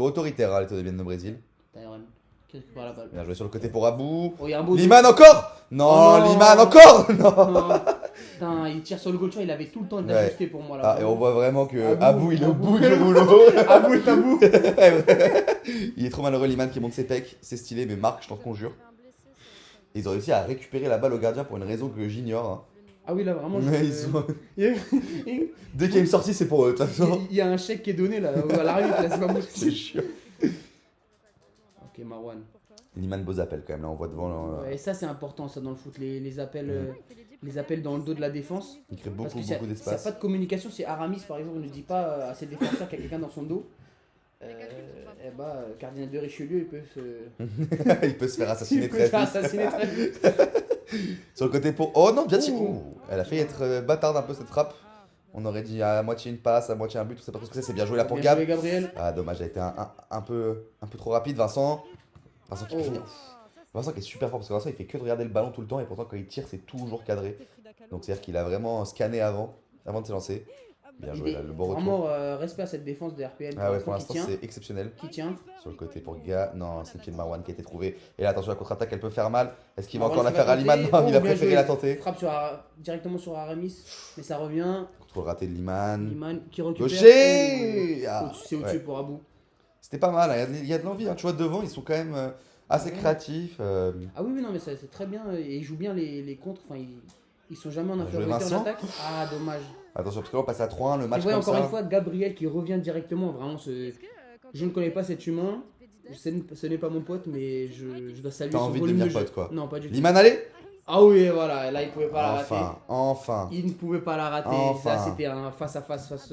Speaker 1: autoritaires, hein, les Todobian de Brésil.
Speaker 2: Tyron qui récupère la balle.
Speaker 1: Bien joué sur le côté pour Abou.
Speaker 2: Oh, il y a un beau.
Speaker 1: Liman encore. Non,
Speaker 2: Oh non.
Speaker 1: Liman encore. Non.
Speaker 2: Non. Putain, il tire sur le goal, tu vois, il avait tout le temps d'ajusté pour moi là.
Speaker 1: Ah, et on voit vraiment que
Speaker 2: Abou,
Speaker 1: Abou, il est au
Speaker 2: Abou.
Speaker 1: bout du rouleau.
Speaker 2: Abou est Abou.
Speaker 1: Il est trop malheureux, Liman qui monte ses pecs. C'est stylé, mais Marc, je t'en conjure. Ils ont réussi à récupérer la balle au gardien pour une raison que j'ignore. Hein.
Speaker 2: Ah oui, là vraiment.
Speaker 1: Mais ils sont-
Speaker 2: Il y a-
Speaker 1: Dès qu'il y a une sortie, c'est pour eux, de toute façon.
Speaker 2: il y a un chèque qui est donné là, à l'arbitre, là, c'est pas
Speaker 1: C'est
Speaker 2: possible.
Speaker 1: chiant.
Speaker 2: Ok, Marwan.
Speaker 1: Liman, beaux appels quand même, là on voit devant. Là,
Speaker 2: Ouais, et ça, c'est important ça dans le foot, les appels. Les appels dans le dos de la défense.
Speaker 1: il crée
Speaker 2: Parce
Speaker 1: beaucoup,
Speaker 2: que s'il
Speaker 1: beaucoup
Speaker 2: n'y a
Speaker 1: d'espace.
Speaker 2: pas de communication, si Aramis par exemple ne dit pas à ses défenseurs qu'il y a quelqu'un dans son dos, eh bah, Cardinal de Richelieu, il peut se,
Speaker 1: Il peut se faire assassiner
Speaker 2: il peut
Speaker 1: très
Speaker 2: se faire
Speaker 1: vite.
Speaker 2: assassiner très vite.
Speaker 1: Sur le côté pour. Oh non, bien tiré.
Speaker 2: Ouh.
Speaker 1: Ouh, elle a fait être bâtarde un peu cette frappe. On aurait dit à moitié une passe, à moitié un but, on sait pas trop ce que c'est. C'est bien joué là pour
Speaker 2: Bien
Speaker 1: Gab.
Speaker 2: joué, Gabriel.
Speaker 1: Ah dommage, elle a été un peu trop rapide, Vincent. Vincent qui peut
Speaker 2: Oh.
Speaker 1: finir. Vincent qui est super fort parce que Vincent il fait que de regarder le ballon tout le temps et pourtant quand il tire c'est toujours cadré. Donc c'est à dire qu'il a vraiment scanné avant de se lancer. Bien joué là, le bon retour.
Speaker 2: Vraiment respect à cette défense de RPN
Speaker 1: Ah ouais, pour
Speaker 2: qui
Speaker 1: l'instant
Speaker 2: tient.
Speaker 1: c'est exceptionnel.
Speaker 2: Qui tient.
Speaker 1: Sur le côté pour Ga, non c'est le pied de Marwan qui a été trouvé. Et là attention la contre-attaque elle peut faire mal. Est-ce qu'il va
Speaker 2: Marwan
Speaker 1: encore la
Speaker 2: qui va
Speaker 1: faire à Liman?
Speaker 2: tenter.
Speaker 1: Non,
Speaker 2: Oh,
Speaker 1: il a
Speaker 2: bien
Speaker 1: préféré
Speaker 2: joué.
Speaker 1: la tenter.
Speaker 2: Frappe directement sur Aramis, mais ça revient.
Speaker 1: Contrôle raté de Liman.
Speaker 2: Liman qui récupère.
Speaker 1: Gaucher.
Speaker 2: Oh,
Speaker 1: Ah,
Speaker 2: c'est au-dessus
Speaker 1: ouais.
Speaker 2: pour Abou.
Speaker 1: C'était pas mal, hein, il y a de l'envie. Hein. Tu vois devant ils sont quand même assez
Speaker 2: Ouais.
Speaker 1: créatifs.
Speaker 2: Ah oui, non, mais c'est très bien. Et ils jouent bien les contres. Enfin, ils sont jamais en
Speaker 1: Bien joué,
Speaker 2: infériorité en
Speaker 1: Vincent.
Speaker 2: attaque. Ah, dommage.
Speaker 1: Attention parce que là on passe à 3-1 le match
Speaker 2: Et ouais,
Speaker 1: comme
Speaker 2: encore
Speaker 1: ça.
Speaker 2: une fois, Gabriel qui revient directement. Vraiment, je ne connais pas cet humain. Ce n'est pas mon pote, mais je dois saluer
Speaker 1: T'as
Speaker 2: son
Speaker 1: envie de
Speaker 2: volume
Speaker 1: devenir
Speaker 2: de jeu.
Speaker 1: pote, quoi.
Speaker 2: Non, pas du tout.
Speaker 1: Liman allez.
Speaker 2: Ah oui, voilà. Là, il pouvait pas la rater.
Speaker 1: Enfin.
Speaker 2: Il ne pouvait pas la rater.
Speaker 1: Enfin.
Speaker 2: Ça, c'était un face-à-face face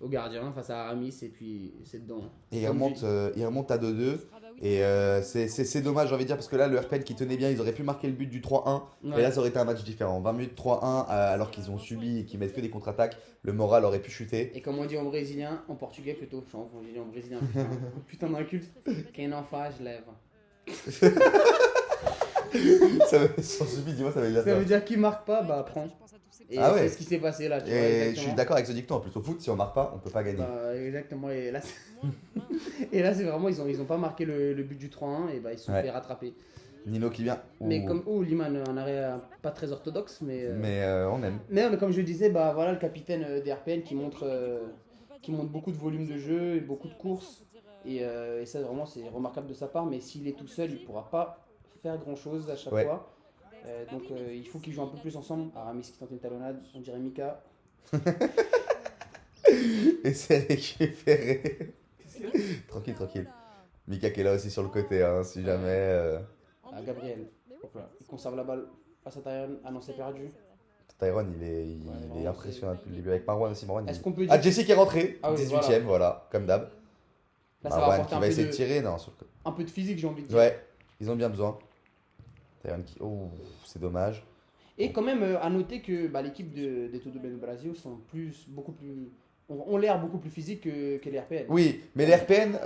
Speaker 2: au gardien, face à Aramis. Et puis, c'est dedans.
Speaker 1: Et il
Speaker 2: Comme
Speaker 1: remonte à 2-2. Et c'est dommage, j'ai envie de dire, parce que là, le RPN qui tenait bien, ils auraient pu marquer le but du 3-1.
Speaker 2: Ouais.
Speaker 1: Et là, ça aurait été un match différent. 20 minutes 3-1, alors qu'ils ont subi et qu'ils mettent que des contre-attaques, le moral aurait pu chuter.
Speaker 2: Et comme on dit en brésilien, en portugais plutôt, je dis en brésilien, putain, putain d'inculte, quem não faz leva.
Speaker 1: Sans subi, dis-moi, ça veut dire
Speaker 2: Ça
Speaker 1: ça.
Speaker 2: veut dire qui marque pas, bah prend. Et
Speaker 1: Ah ouais.
Speaker 2: c'est ce qui s'est passé là, tu vois,
Speaker 1: Et je
Speaker 2: exactement.
Speaker 1: suis d'accord avec ce dicton. En plus, au foot, si on marque pas, on peut pas gagner.
Speaker 2: Bah, exactement, et là, et là c'est vraiment, ils ont pas marqué le but du 3-1, et bah ils se sont
Speaker 1: Ouais.
Speaker 2: fait rattraper.
Speaker 1: Nino qui vient.
Speaker 2: Mais
Speaker 1: Ouh.
Speaker 2: comme, oh, Liman, un arrêt pas très orthodoxe, mais.
Speaker 1: Mais on aime.
Speaker 2: Mais comme je le disais, bah voilà le capitaine des RPN qui montre beaucoup de volume de jeu et beaucoup de courses. Et ça vraiment c'est remarquable de sa part, mais s'il est tout seul, il pourra pas faire grand chose à chaque
Speaker 1: Ouais.
Speaker 2: fois. Donc il faut qu'ils jouent un peu plus ensemble. Aramis qui tente une talonnade, on dirait Mika.
Speaker 1: Et c'est récupéré. Tranquille, tranquille. Mika qui est là aussi sur le côté, hein, si jamais.
Speaker 2: À Gabriel. Donc, voilà, il conserve la balle face à Tyron. Ah non, c'est perdu.
Speaker 1: Tyrone, il est impressionnant depuis le début. Avec Marwan aussi, Marwan.
Speaker 2: Est-ce qu'on peut dire.
Speaker 1: Ah, Jesse qui est rentré,
Speaker 2: Ah oui,
Speaker 1: 18ème, voilà, comme d'hab.
Speaker 2: Là, ça va
Speaker 1: Marwan
Speaker 2: apporter
Speaker 1: qui
Speaker 2: un
Speaker 1: va
Speaker 2: peu
Speaker 1: essayer
Speaker 2: de-
Speaker 1: de tirer, non, sur le côté.
Speaker 2: un peu de physique, j'ai envie de dire.
Speaker 1: Ouais, ils ont bien besoin. Tyrone qui. Oh, c'est dommage.
Speaker 2: Et quand même, à noter que bah, l'équipe des Todo Bem Brasil sont beaucoup plus. ont l'air beaucoup plus physiques que les RPN.
Speaker 1: Oui, mais les RPN,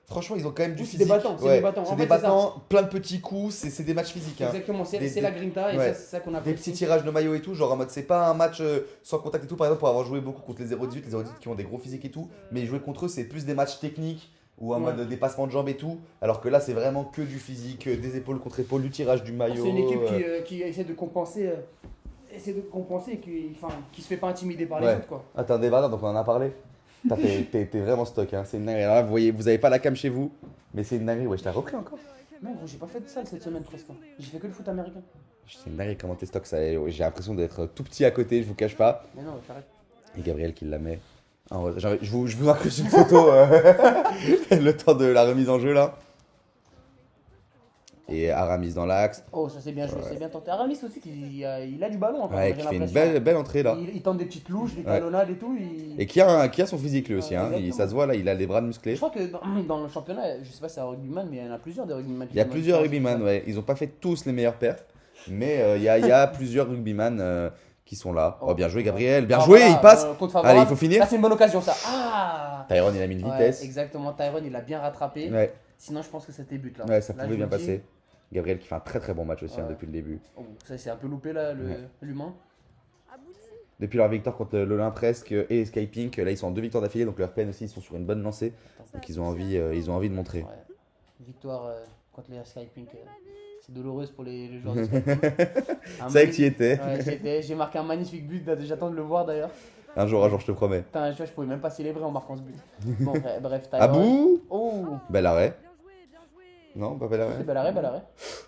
Speaker 1: franchement, ils ont quand même du
Speaker 2: Oui, c'est
Speaker 1: physique.
Speaker 2: des battants, c'est
Speaker 1: Ouais,
Speaker 2: des battants. En
Speaker 1: C'est
Speaker 2: fait,
Speaker 1: des
Speaker 2: c'est ça.
Speaker 1: battants, plein de petits coups, c'est des matchs physiques. Hein.
Speaker 2: Exactement, c'est
Speaker 1: Des-
Speaker 2: la grinta et
Speaker 1: ouais.
Speaker 2: ça, c'est ça qu'on a
Speaker 1: Des petits tirages de maillot et tout, genre en mode c'est pas un match sans contact et tout, par exemple pour avoir joué beaucoup contre les 0-18, les 0-18 qui ont des gros physiques et tout, mais jouer contre eux c'est plus des matchs techniques ou en
Speaker 2: Ouais.
Speaker 1: mode dépassement de jambes et tout, alors que là c'est vraiment que du physique, des épaules contre épaules, du tirage du maillot.
Speaker 2: C'est une équipe qui essaie de compenser. Et qui se fait pas intimider par les
Speaker 1: Ouais.
Speaker 2: autres, quoi.
Speaker 1: Ah t'es un débat, donc on en a parlé. T'es vraiment stock, hein. C'est une dinguerie. Alors là, vous avez pas la cam chez vous, mais c'est une dinguerie. Ouais, je t'ai repris encore.
Speaker 2: Non, gros, j'ai pas fait de salle cette semaine presque. J'ai fait que le foot américain.
Speaker 1: C'est une dinguerie comment t'es stock, ça. J'ai l'impression d'être tout petit à côté, je vous cache pas.
Speaker 2: Mais non, t'arrêtes.
Speaker 1: Et Gabriel qui la met. Je vous incruse une photo le temps de la remise en jeu là. Et Aramis dans l'axe.
Speaker 2: Oh, ça c'est bien joué,
Speaker 1: Ouais.
Speaker 2: c'est bien tenté. Aramis aussi, il a du ballon encore.
Speaker 1: Ouais,
Speaker 2: j'ai
Speaker 1: qui fait une
Speaker 2: l'impression.
Speaker 1: belle entrée là.
Speaker 2: Il tente des petites louches, des
Speaker 1: Ouais.
Speaker 2: talonnades et tout.
Speaker 1: Et qui a son physique lui aussi.
Speaker 2: Ouais,
Speaker 1: Hein.
Speaker 2: exactement.
Speaker 1: Ça se voit là, il a les bras musclés.
Speaker 2: Je crois que dans le championnat, je sais pas si c'est un rugbyman, mais il y en a plusieurs des rugbyman.
Speaker 1: Il y a plusieurs rugbyman, ouais. Ils ont pas fait tous les meilleurs perfs. Mais il y a plusieurs rugbyman qui sont là. Oh, bien joué Gabriel, bien joué, il passe. Allez, il faut finir.
Speaker 2: Là, c'est une bonne occasion ça. Ah
Speaker 1: Tyrone il a mis une
Speaker 2: Ouais,
Speaker 1: vitesse.
Speaker 2: exactement, Tyrone il a bien rattrapé.
Speaker 1: Ouais,
Speaker 2: Sinon, je pense que c'était but là.
Speaker 1: ouais, ça
Speaker 2: Là,
Speaker 1: pouvait
Speaker 2: je
Speaker 1: bien
Speaker 2: me dis-
Speaker 1: passer. Gabriel qui fait un très très bon match aussi hein,
Speaker 2: Ouais.
Speaker 1: depuis le début.
Speaker 2: Oh, ça c'est un peu loupé là,
Speaker 1: Ouais.
Speaker 2: l'humain.
Speaker 3: Abouti.
Speaker 1: Depuis leur victoire contre l'Olympe presque et Skypink, là ils sont en 2 victoires d'affilée, donc le RPN aussi ils sont sur une bonne lancée. Donc ils ont envie de montrer.
Speaker 2: Ouais. Victoire contre les Skypink. C'est douloureuse pour les joueurs de Skypink.
Speaker 1: C'est vrai que tu y étais.
Speaker 2: Ouais, j'y étais. J'ai marqué un magnifique but, j'attends de le voir d'ailleurs.
Speaker 1: Un jour, je te promets.
Speaker 2: Putain, tu vois, je pouvais même pas célébrer en marquant ce but. Bon, bref, Tyrone.
Speaker 1: Abou
Speaker 2: Oh
Speaker 1: Bel arrêt.
Speaker 3: Bien joué, bien joué.
Speaker 1: Non, pas bel arrêt.
Speaker 2: C'est bel arrêt, bel arrêt.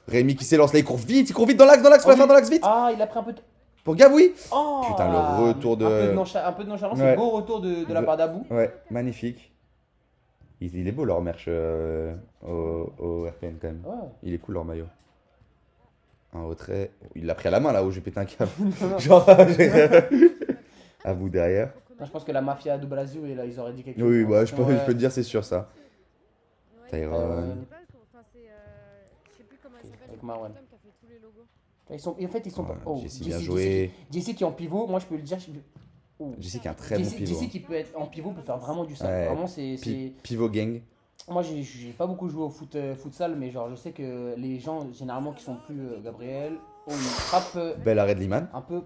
Speaker 1: Rémi qui s'élance là, il court vite dans l'axe, faut la faire dans l'axe vite.
Speaker 2: Ah, il a pris un peu de.
Speaker 1: Pour Gaboui.
Speaker 2: Oh
Speaker 1: Putain, le retour de-
Speaker 2: Un peu de nonchalance,
Speaker 1: Ouais.
Speaker 2: le beau retour de la part d'Abou.
Speaker 1: Ouais, magnifique. Il est beau leur merch au RPN quand même.
Speaker 2: Ouais.
Speaker 1: Il est cool leur maillot. Un retrait. Il l'a pris à la main là où j'ai pété un câble.
Speaker 2: Non,
Speaker 1: Genre, Abou derrière.
Speaker 2: je pense que la mafia de Blasio, et là, ils auraient dit quelque chose.
Speaker 1: Oui, bah, je
Speaker 2: Ouais.
Speaker 1: peux te dire, c'est sûr ça.
Speaker 3: Ouais,
Speaker 1: Tyrone.
Speaker 3: je sais pas, enfin, c'est, je sais plus comment elle s'appelle.
Speaker 2: Avec
Speaker 3: le
Speaker 2: Marwan.
Speaker 3: fantôme qui a fait tous les logos.
Speaker 2: En fait, ils sont pas.
Speaker 1: Ouais,
Speaker 2: Oh,
Speaker 1: Jessie bien joué.
Speaker 2: Jessie qui est en pivot, moi je peux le dire. Oh.
Speaker 1: Jessie qui a un très bon pivot.
Speaker 2: Jessie qui peut être en pivot peut faire vraiment du sale.
Speaker 1: Ouais.
Speaker 2: Vraiment, c'est.
Speaker 1: Pivot gang.
Speaker 2: Moi, j'ai pas beaucoup joué au futsal, mais genre, je sais que les gens, généralement, qui sont plus Gabriel, oh, ils frappent
Speaker 1: Bel arrêt de Liman.
Speaker 2: un peu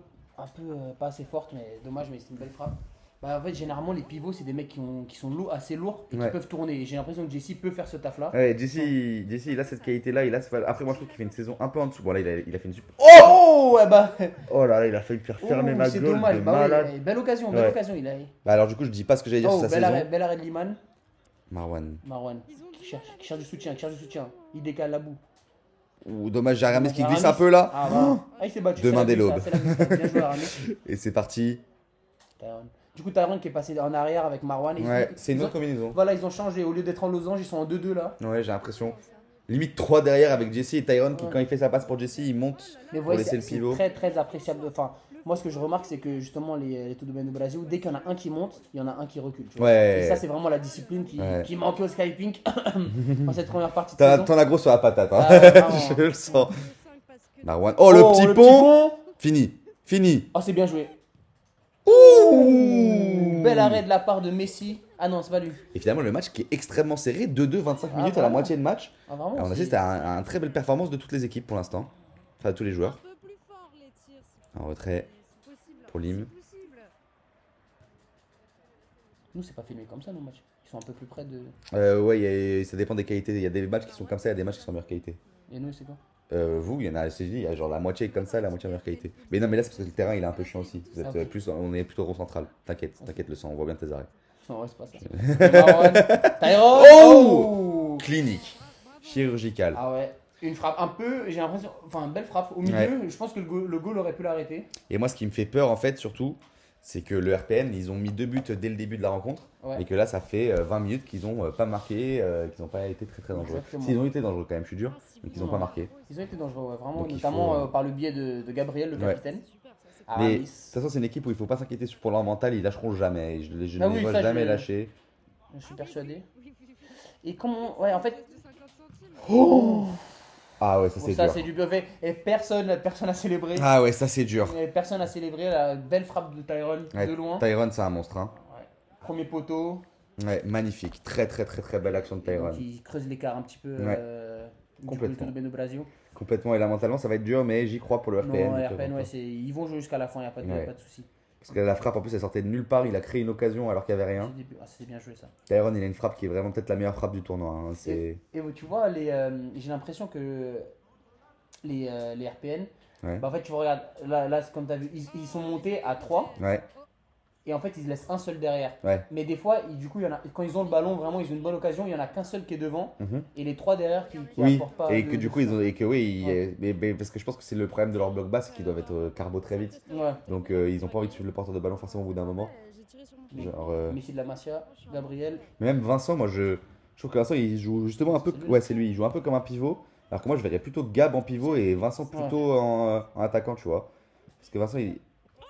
Speaker 2: pas assez forte, mais dommage, mais c'est une belle frappe. Bah, en fait, généralement, les pivots, c'est des mecs qui sont lourds, assez lourds et
Speaker 1: Ouais.
Speaker 2: qui peuvent tourner. Et j'ai l'impression que Jessie peut faire ce taf-là.
Speaker 1: Ouais, Jesse, il a cette qualité-là. Après, moi, je trouve qu'il fait une saison un peu en dessous. Bon, là, il a fait une super.
Speaker 2: Oh, ouais, bah.
Speaker 1: Oh là là, il a failli faire fermer
Speaker 2: Oh,
Speaker 1: ma
Speaker 2: c'est
Speaker 1: gueule
Speaker 2: dommage.
Speaker 1: de
Speaker 2: Bah, ouais,
Speaker 1: malade.
Speaker 2: belle occasion,
Speaker 1: Ouais.
Speaker 2: Il a.
Speaker 1: Bah, alors, du coup, je dis pas ce que j'allais dire
Speaker 2: Oh,
Speaker 1: sur sa saison.
Speaker 2: bel arrêt de Liman.
Speaker 1: Marwan.
Speaker 2: Marwan.
Speaker 3: Ils ont
Speaker 2: Qui cherche du soutien, Il décale la boue.
Speaker 1: Ou dommage, j'ai Aramis qui glisse
Speaker 2: Aramis.
Speaker 1: un peu là.
Speaker 2: Ah, bah. Ah, il s'est battu.
Speaker 1: Demain
Speaker 2: c'est la
Speaker 1: dès
Speaker 2: glisse,
Speaker 1: l'aube.
Speaker 2: c'est la glisse. Bien joué, Aramis.
Speaker 1: Et c'est parti.
Speaker 2: Tyrone. Du coup, Tyrone qui est passé en arrière avec Marwan.
Speaker 1: Ouais, c'est une
Speaker 2: ils ont-
Speaker 1: autre combinaison.
Speaker 2: Voilà, ils ont changé. Au lieu d'être en losange, ils sont en 2-2 là.
Speaker 1: Ouais, j'ai l'impression. Limite 3 derrière avec Jesse et Tyrone qui,
Speaker 2: Ouais.
Speaker 1: quand il fait sa passe pour Jesse, il monte.
Speaker 2: Mais vous
Speaker 1: Pour
Speaker 2: voyez,
Speaker 1: laisser le
Speaker 2: c'est
Speaker 1: pivot.
Speaker 2: très très appréciable. Enfin, moi, ce que je remarque, c'est que justement, les tout de de Blasio, dès qu'il y en a un qui monte, il y en a un qui recule. Tu vois.
Speaker 1: Ouais.
Speaker 2: Et ça, c'est vraiment la discipline
Speaker 1: Ouais.
Speaker 2: qui manquait au Skypink dans cette première partie de saison.
Speaker 1: T'en as gros sur la patate, hein.
Speaker 2: Ah, vraiment.
Speaker 1: Je le sens.
Speaker 3: le 5 parce que
Speaker 1: Marwan. Oh, le petit pont. Fini.
Speaker 2: Oh, c'est bien joué.
Speaker 1: Ouh.
Speaker 2: Bel arrêt de la part de Messi. Ah non, c'est pas lui.
Speaker 1: Et finalement, le match qui est extrêmement serré, 2-2, 25
Speaker 2: Ah,
Speaker 1: minutes à la
Speaker 2: vraiment.
Speaker 1: moitié de match.
Speaker 2: Ah, vraiment,
Speaker 1: Alors, on
Speaker 2: c'est-
Speaker 1: assiste à une très belle performance de toutes les équipes pour l'instant. Enfin, de tous les joueurs.
Speaker 3: un peu plus fort les tirs. c'est-
Speaker 1: Un retrait.
Speaker 3: c'est possible.
Speaker 1: pour Lim.
Speaker 3: C'est possible.
Speaker 2: Nous, c'est pas filmé comme ça, nos matchs. Ils sont un peu plus près de.
Speaker 1: Ouais, ça dépend des qualités. Il y a des matchs qui sont comme ça, il y a des matchs qui sont en meilleure qualité.
Speaker 2: Et nous, c'est quoi?
Speaker 1: Vous, il y en a, c'est dit, il y a genre la moitié comme ça, la moitié en meilleure qualité. Mais non, mais là, c'est parce que le terrain, il est un peu chiant aussi. Vous êtes,
Speaker 2: Ah, ok.
Speaker 1: on est plutôt rond central. T'inquiète, le sang, on voit bien tes arrêts.
Speaker 2: Non, ouais, c'est pas ça. Marwan. Tyrone.
Speaker 1: Oh Clinique. Chirurgical.
Speaker 2: Ah ouais. Une frappe un peu, j'ai l'impression, enfin une belle frappe au milieu,
Speaker 1: Ouais.
Speaker 2: je pense que le goal aurait pu l'arrêter.
Speaker 1: Et moi, ce qui me fait peur, en fait, surtout, c'est que le RPN, ils ont mis 2 buts dès le début de la rencontre.
Speaker 2: Ouais.
Speaker 1: Et que là, ça fait 20 minutes qu'ils n'ont pas marqué, qu'ils n'ont pas été très très dangereux.
Speaker 2: Exactement.
Speaker 1: S'ils ont été dangereux quand même, je suis dur, mais qu'ils n'ont pas marqué.
Speaker 2: Ils ont été dangereux, ouais, vraiment,
Speaker 1: Donc, il
Speaker 2: notamment
Speaker 1: faut,
Speaker 2: par le biais de Gabriel, le
Speaker 1: Ouais.
Speaker 2: capitaine.
Speaker 3: C'est super ça. C'est
Speaker 2: Ah,
Speaker 1: Mais de
Speaker 2: Nice.
Speaker 1: toute façon, c'est une équipe où il ne faut pas s'inquiéter pour leur mental, ils lâcheront jamais. Je ne
Speaker 2: Ah
Speaker 1: les
Speaker 2: oui,
Speaker 1: vois
Speaker 2: ça,
Speaker 1: jamais
Speaker 2: je-
Speaker 1: lâcher.
Speaker 2: Je suis persuadé.
Speaker 3: Oui, oui, oui.
Speaker 2: Et comment, ouais, en fait,
Speaker 3: De 50 centimes.
Speaker 1: Oh ah ouais, ça
Speaker 2: bon,
Speaker 1: c'est
Speaker 2: ça
Speaker 1: dur.
Speaker 2: c'est du buffet. Et personne n'a célébré.
Speaker 1: Ah ouais, ça c'est dur.
Speaker 2: Et personne n'a célébré la belle frappe de Tyrone
Speaker 1: Ouais,
Speaker 2: de loin.
Speaker 1: Tyrone, c'est un monstre. Hein.
Speaker 2: Ouais. Premier poteau.
Speaker 1: Ouais, magnifique. Très très très très belle action de
Speaker 2: Donc,
Speaker 1: Tyrone.
Speaker 2: il creuse l'écart un petit peu
Speaker 1: Ouais.
Speaker 2: du
Speaker 1: Complètement.
Speaker 2: de Beno Blasio.
Speaker 1: Complètement, et là mentalement, ça va être dur, mais j'y crois pour le RPN.
Speaker 2: Non, RPN, ouais, ils vont jouer jusqu'à la fin, il n'y a pas de,
Speaker 1: Ouais.
Speaker 2: pas de souci.
Speaker 1: Parce que la frappe, en plus, elle sortait de nulle part. Il a créé une occasion alors qu'il n'y avait rien.
Speaker 2: C'est bien joué ça.
Speaker 1: Tyrone, il a une frappe qui est vraiment peut-être la meilleure frappe du tournoi. Hein. C'est...
Speaker 2: Et tu vois, j'ai l'impression que les RPN,
Speaker 1: Ouais.
Speaker 2: bah, en fait, tu regardes, là c'est comme tu as vu, ils sont montés à 3
Speaker 1: Ouais,
Speaker 2: et en fait, ils laissent un seul derrière.
Speaker 1: ouais.
Speaker 2: Mais des fois, du coup, il y en a, quand ils ont le ballon, vraiment, ils ont une bonne occasion, il n'y en a qu'un seul qui est devant
Speaker 1: Mhm.
Speaker 2: et les 3 derrière qui
Speaker 1: Oui,
Speaker 2: apportent pas.
Speaker 1: et
Speaker 2: de-
Speaker 1: que du coup, ils ont. Et que oui,
Speaker 2: Ouais.
Speaker 1: mais parce que je pense que c'est le problème de leur bloc bas, c'est qu'ils doivent être carbo très vite.
Speaker 2: Ouais,
Speaker 1: Donc, ils ont pas envie de suivre le porteur de ballon forcément au bout d'un moment.
Speaker 3: Ouais, j'ai tiré sur mon
Speaker 1: Genre,
Speaker 2: Messi de la Masia, Gabriel.
Speaker 1: mais même Vincent, moi je trouve que Vincent il joue justement un peu.
Speaker 2: C'est lui.
Speaker 1: Ouais, c'est lui, il joue un peu comme un pivot. Alors que moi, je verrais plutôt Gab en pivot et Vincent plutôt en attaquant, tu vois. Parce que Vincent, il.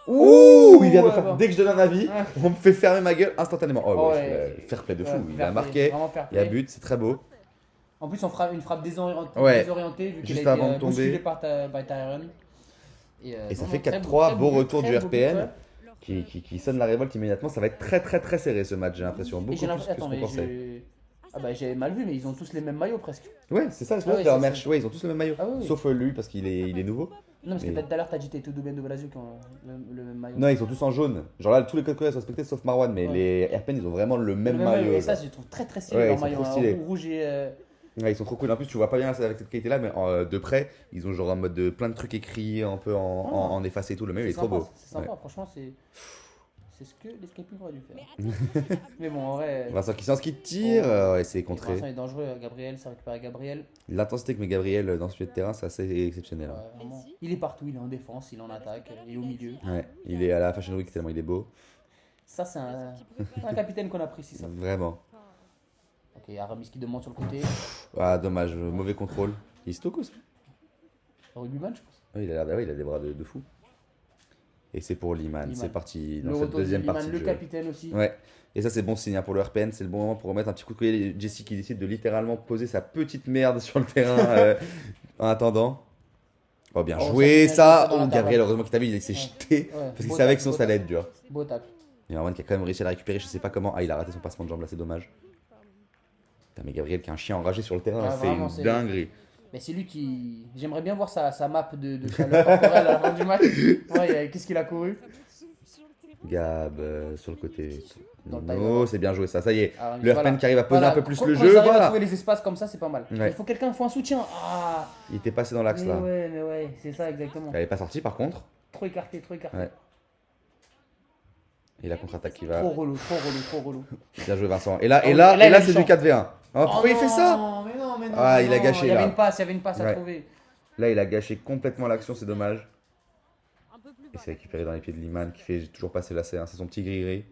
Speaker 1: Ouh, il vient de
Speaker 2: ouais,
Speaker 1: faire.
Speaker 2: bon.
Speaker 1: Dès que je donne un avis,
Speaker 2: Ouais.
Speaker 1: on me fait fermer ma gueule instantanément. Oh,
Speaker 2: Oh,
Speaker 1: ouais,
Speaker 2: ouais.
Speaker 1: fair play de fou.
Speaker 2: Ouais,
Speaker 1: Il
Speaker 2: fair
Speaker 1: a
Speaker 2: play,
Speaker 1: marqué,
Speaker 2: vraiment fair
Speaker 1: il y a
Speaker 2: play.
Speaker 1: but, c'est très beau.
Speaker 2: En plus, on fera une frappe désorientée,
Speaker 1: Ouais.
Speaker 2: désorientée vu
Speaker 1: Juste
Speaker 2: qu'elle a été
Speaker 1: avant de tomber.
Speaker 2: bousculée par Tyron.
Speaker 1: Et ça
Speaker 2: non,
Speaker 1: fait
Speaker 2: non, très
Speaker 1: 4-3,
Speaker 2: très
Speaker 1: beau
Speaker 2: but,
Speaker 1: retour
Speaker 2: très
Speaker 1: du
Speaker 2: beau but,
Speaker 1: RPN.
Speaker 2: ouais.
Speaker 1: Qui sonne la révolte immédiatement. Ça va être très très très serré ce match, j'ai l'impression.
Speaker 2: Et
Speaker 1: Beaucoup
Speaker 2: j'ai
Speaker 1: plus que
Speaker 2: l'impression.
Speaker 1: ce
Speaker 2: Attends,
Speaker 1: qu'on
Speaker 2: mais
Speaker 1: pensait.
Speaker 2: Ah bah j'avais mal vu, mais ils ont tous les mêmes maillots presque.
Speaker 1: Ouais, c'est ça, je
Speaker 2: Ah
Speaker 1: pense
Speaker 2: ouais,
Speaker 1: que leur
Speaker 2: c'est
Speaker 1: merch,
Speaker 2: ça.
Speaker 1: ouais, ils ont tous le même maillot.
Speaker 2: Ah oui, oui.
Speaker 1: Sauf lui parce qu'il est nouveau.
Speaker 2: Non, parce que
Speaker 1: Mais-
Speaker 2: tout à l'heure, t'as dit t'es tout Douben de Blasio qui ont le même maillot.
Speaker 1: Non, ils sont tous en jaune. Genre là, tous les codes couleurs sont respectés sauf Marwan, mais
Speaker 2: Ouais.
Speaker 1: les RPN, ils ont vraiment le
Speaker 2: Le
Speaker 1: même maillot.
Speaker 2: Et ça,
Speaker 1: genre.
Speaker 2: je trouve très très stylé
Speaker 1: Ouais,
Speaker 2: leur
Speaker 1: ils sont
Speaker 2: maillot.
Speaker 1: trop stylés.
Speaker 2: Rouge et.
Speaker 1: Ouais, ils sont trop cool. En plus, tu vois pas bien avec cette qualité-là, mais de près, ils ont genre en mode de plein de trucs écrits, un peu en effacé et tout. Le maillot, il est
Speaker 2: C'est
Speaker 1: trop
Speaker 2: sympa,
Speaker 1: beau.
Speaker 2: c'est sympa,
Speaker 1: Ouais.
Speaker 2: franchement, c'est ce que l'escaping aurait dû faire. Mais bon, en vrai.
Speaker 1: Vincent qui tire, ouais, c'est contré.
Speaker 2: Vincent est dangereux, Gabriel, ça récupère Gabriel.
Speaker 1: L'intensité que met Gabriel dans ce milieu de terrain, c'est assez exceptionnel.
Speaker 2: Ouais, vraiment. Il est partout, il est en défense, il est en attaque, il est au milieu.
Speaker 1: Ouais, il est à la Fashion Week tellement il est beau.
Speaker 2: Ça, c'est un capitaine qu'on apprécie, ça.
Speaker 1: Vraiment.
Speaker 2: Ok, Aramis qui demande sur le côté.
Speaker 1: Ah, dommage, mauvais contrôle. Il se toque aussi.
Speaker 2: Rugbyman, je pense.
Speaker 1: Ouais, il a des bras de fou. Et c'est pour Liman.
Speaker 2: Liman.
Speaker 1: C'est parti
Speaker 2: Le
Speaker 1: dans cette
Speaker 2: retour de
Speaker 1: deuxième
Speaker 2: Liman,
Speaker 1: partie
Speaker 2: le
Speaker 1: de jeu.
Speaker 2: capitaine aussi.
Speaker 1: Ouais. Et ça, c'est bon signe hein, pour le RPN. C'est le bon moment pour remettre un petit coup de collier. Jesse qui décide de littéralement poser sa petite merde sur le terrain en attendant. Oh, bien
Speaker 2: Oh,
Speaker 1: joué,
Speaker 2: ça,
Speaker 1: ça.
Speaker 2: dans
Speaker 1: Oh,
Speaker 2: l'intervalle.
Speaker 1: Gabriel, heureusement qu'il t'a vu, il s'est
Speaker 2: Ouais.
Speaker 1: jeté.
Speaker 2: Ouais,
Speaker 1: Parce qu'il
Speaker 2: beau
Speaker 1: savait
Speaker 2: tacle,
Speaker 1: que sinon
Speaker 2: beau
Speaker 1: ça allait
Speaker 2: tacle.
Speaker 1: être dur.
Speaker 2: Beau tacle.
Speaker 1: Et Marwan qui a quand même réussi à la récupérer. Je sais pas comment. Ah, il a raté son passement de jambe là, c'est dommage. Putain, mais Gabriel qui est un chien enragé sur le terrain,
Speaker 2: Ouais,
Speaker 1: c'est
Speaker 2: vraiment,
Speaker 1: une
Speaker 2: c'est-
Speaker 1: dinguerie.
Speaker 2: Mais c'est lui qui. J'aimerais bien voir sa map de chaleur corporelle à la fin du match. Ouais, qu'est-ce qu'il a couru?
Speaker 1: Gab sur le côté.
Speaker 2: Dans le
Speaker 1: Nino,
Speaker 2: timer.
Speaker 1: c'est bien joué ça. Ça y est.
Speaker 2: Aramis,
Speaker 1: Le
Speaker 2: voilà.
Speaker 1: RPN qui arrive à poser
Speaker 2: Voilà,
Speaker 1: un peu plus
Speaker 2: quand-
Speaker 1: le
Speaker 2: quand
Speaker 1: jeu.
Speaker 2: ils arrivent à
Speaker 1: Voilà.
Speaker 2: trouver les espaces comme ça, c'est pas mal.
Speaker 1: Ouais.
Speaker 2: Il faut quelqu'un, il faut un soutien. Ah
Speaker 1: Il était passé dans l'axe là.
Speaker 2: mais ouais, c'est ça exactement.
Speaker 1: Il n'avait pas sorti par contre.
Speaker 2: Trop écarté, trop écarté.
Speaker 1: Ouais. Et la contre-attaque qui va.
Speaker 2: Trop relou, trop relou, trop relou.
Speaker 1: Bien joué Vincent. Et là,
Speaker 2: Oh, là, il a
Speaker 1: c'est
Speaker 2: le
Speaker 1: du
Speaker 2: champ.
Speaker 1: 4v1. Oh, pourquoi il fait ça?
Speaker 2: Mais non, mais non.
Speaker 1: Ah,
Speaker 2: mais
Speaker 1: il a
Speaker 2: non.
Speaker 1: gâché,
Speaker 2: Il y avait
Speaker 1: là.
Speaker 2: une passe, il y avait une passe à
Speaker 1: Ouais.
Speaker 2: trouver.
Speaker 1: Là, il a gâché complètement l'action, c'est dommage. Et c'est récupéré dans les pieds de Liman qui fait toujours passer la C1. C'est son petit gris-gris.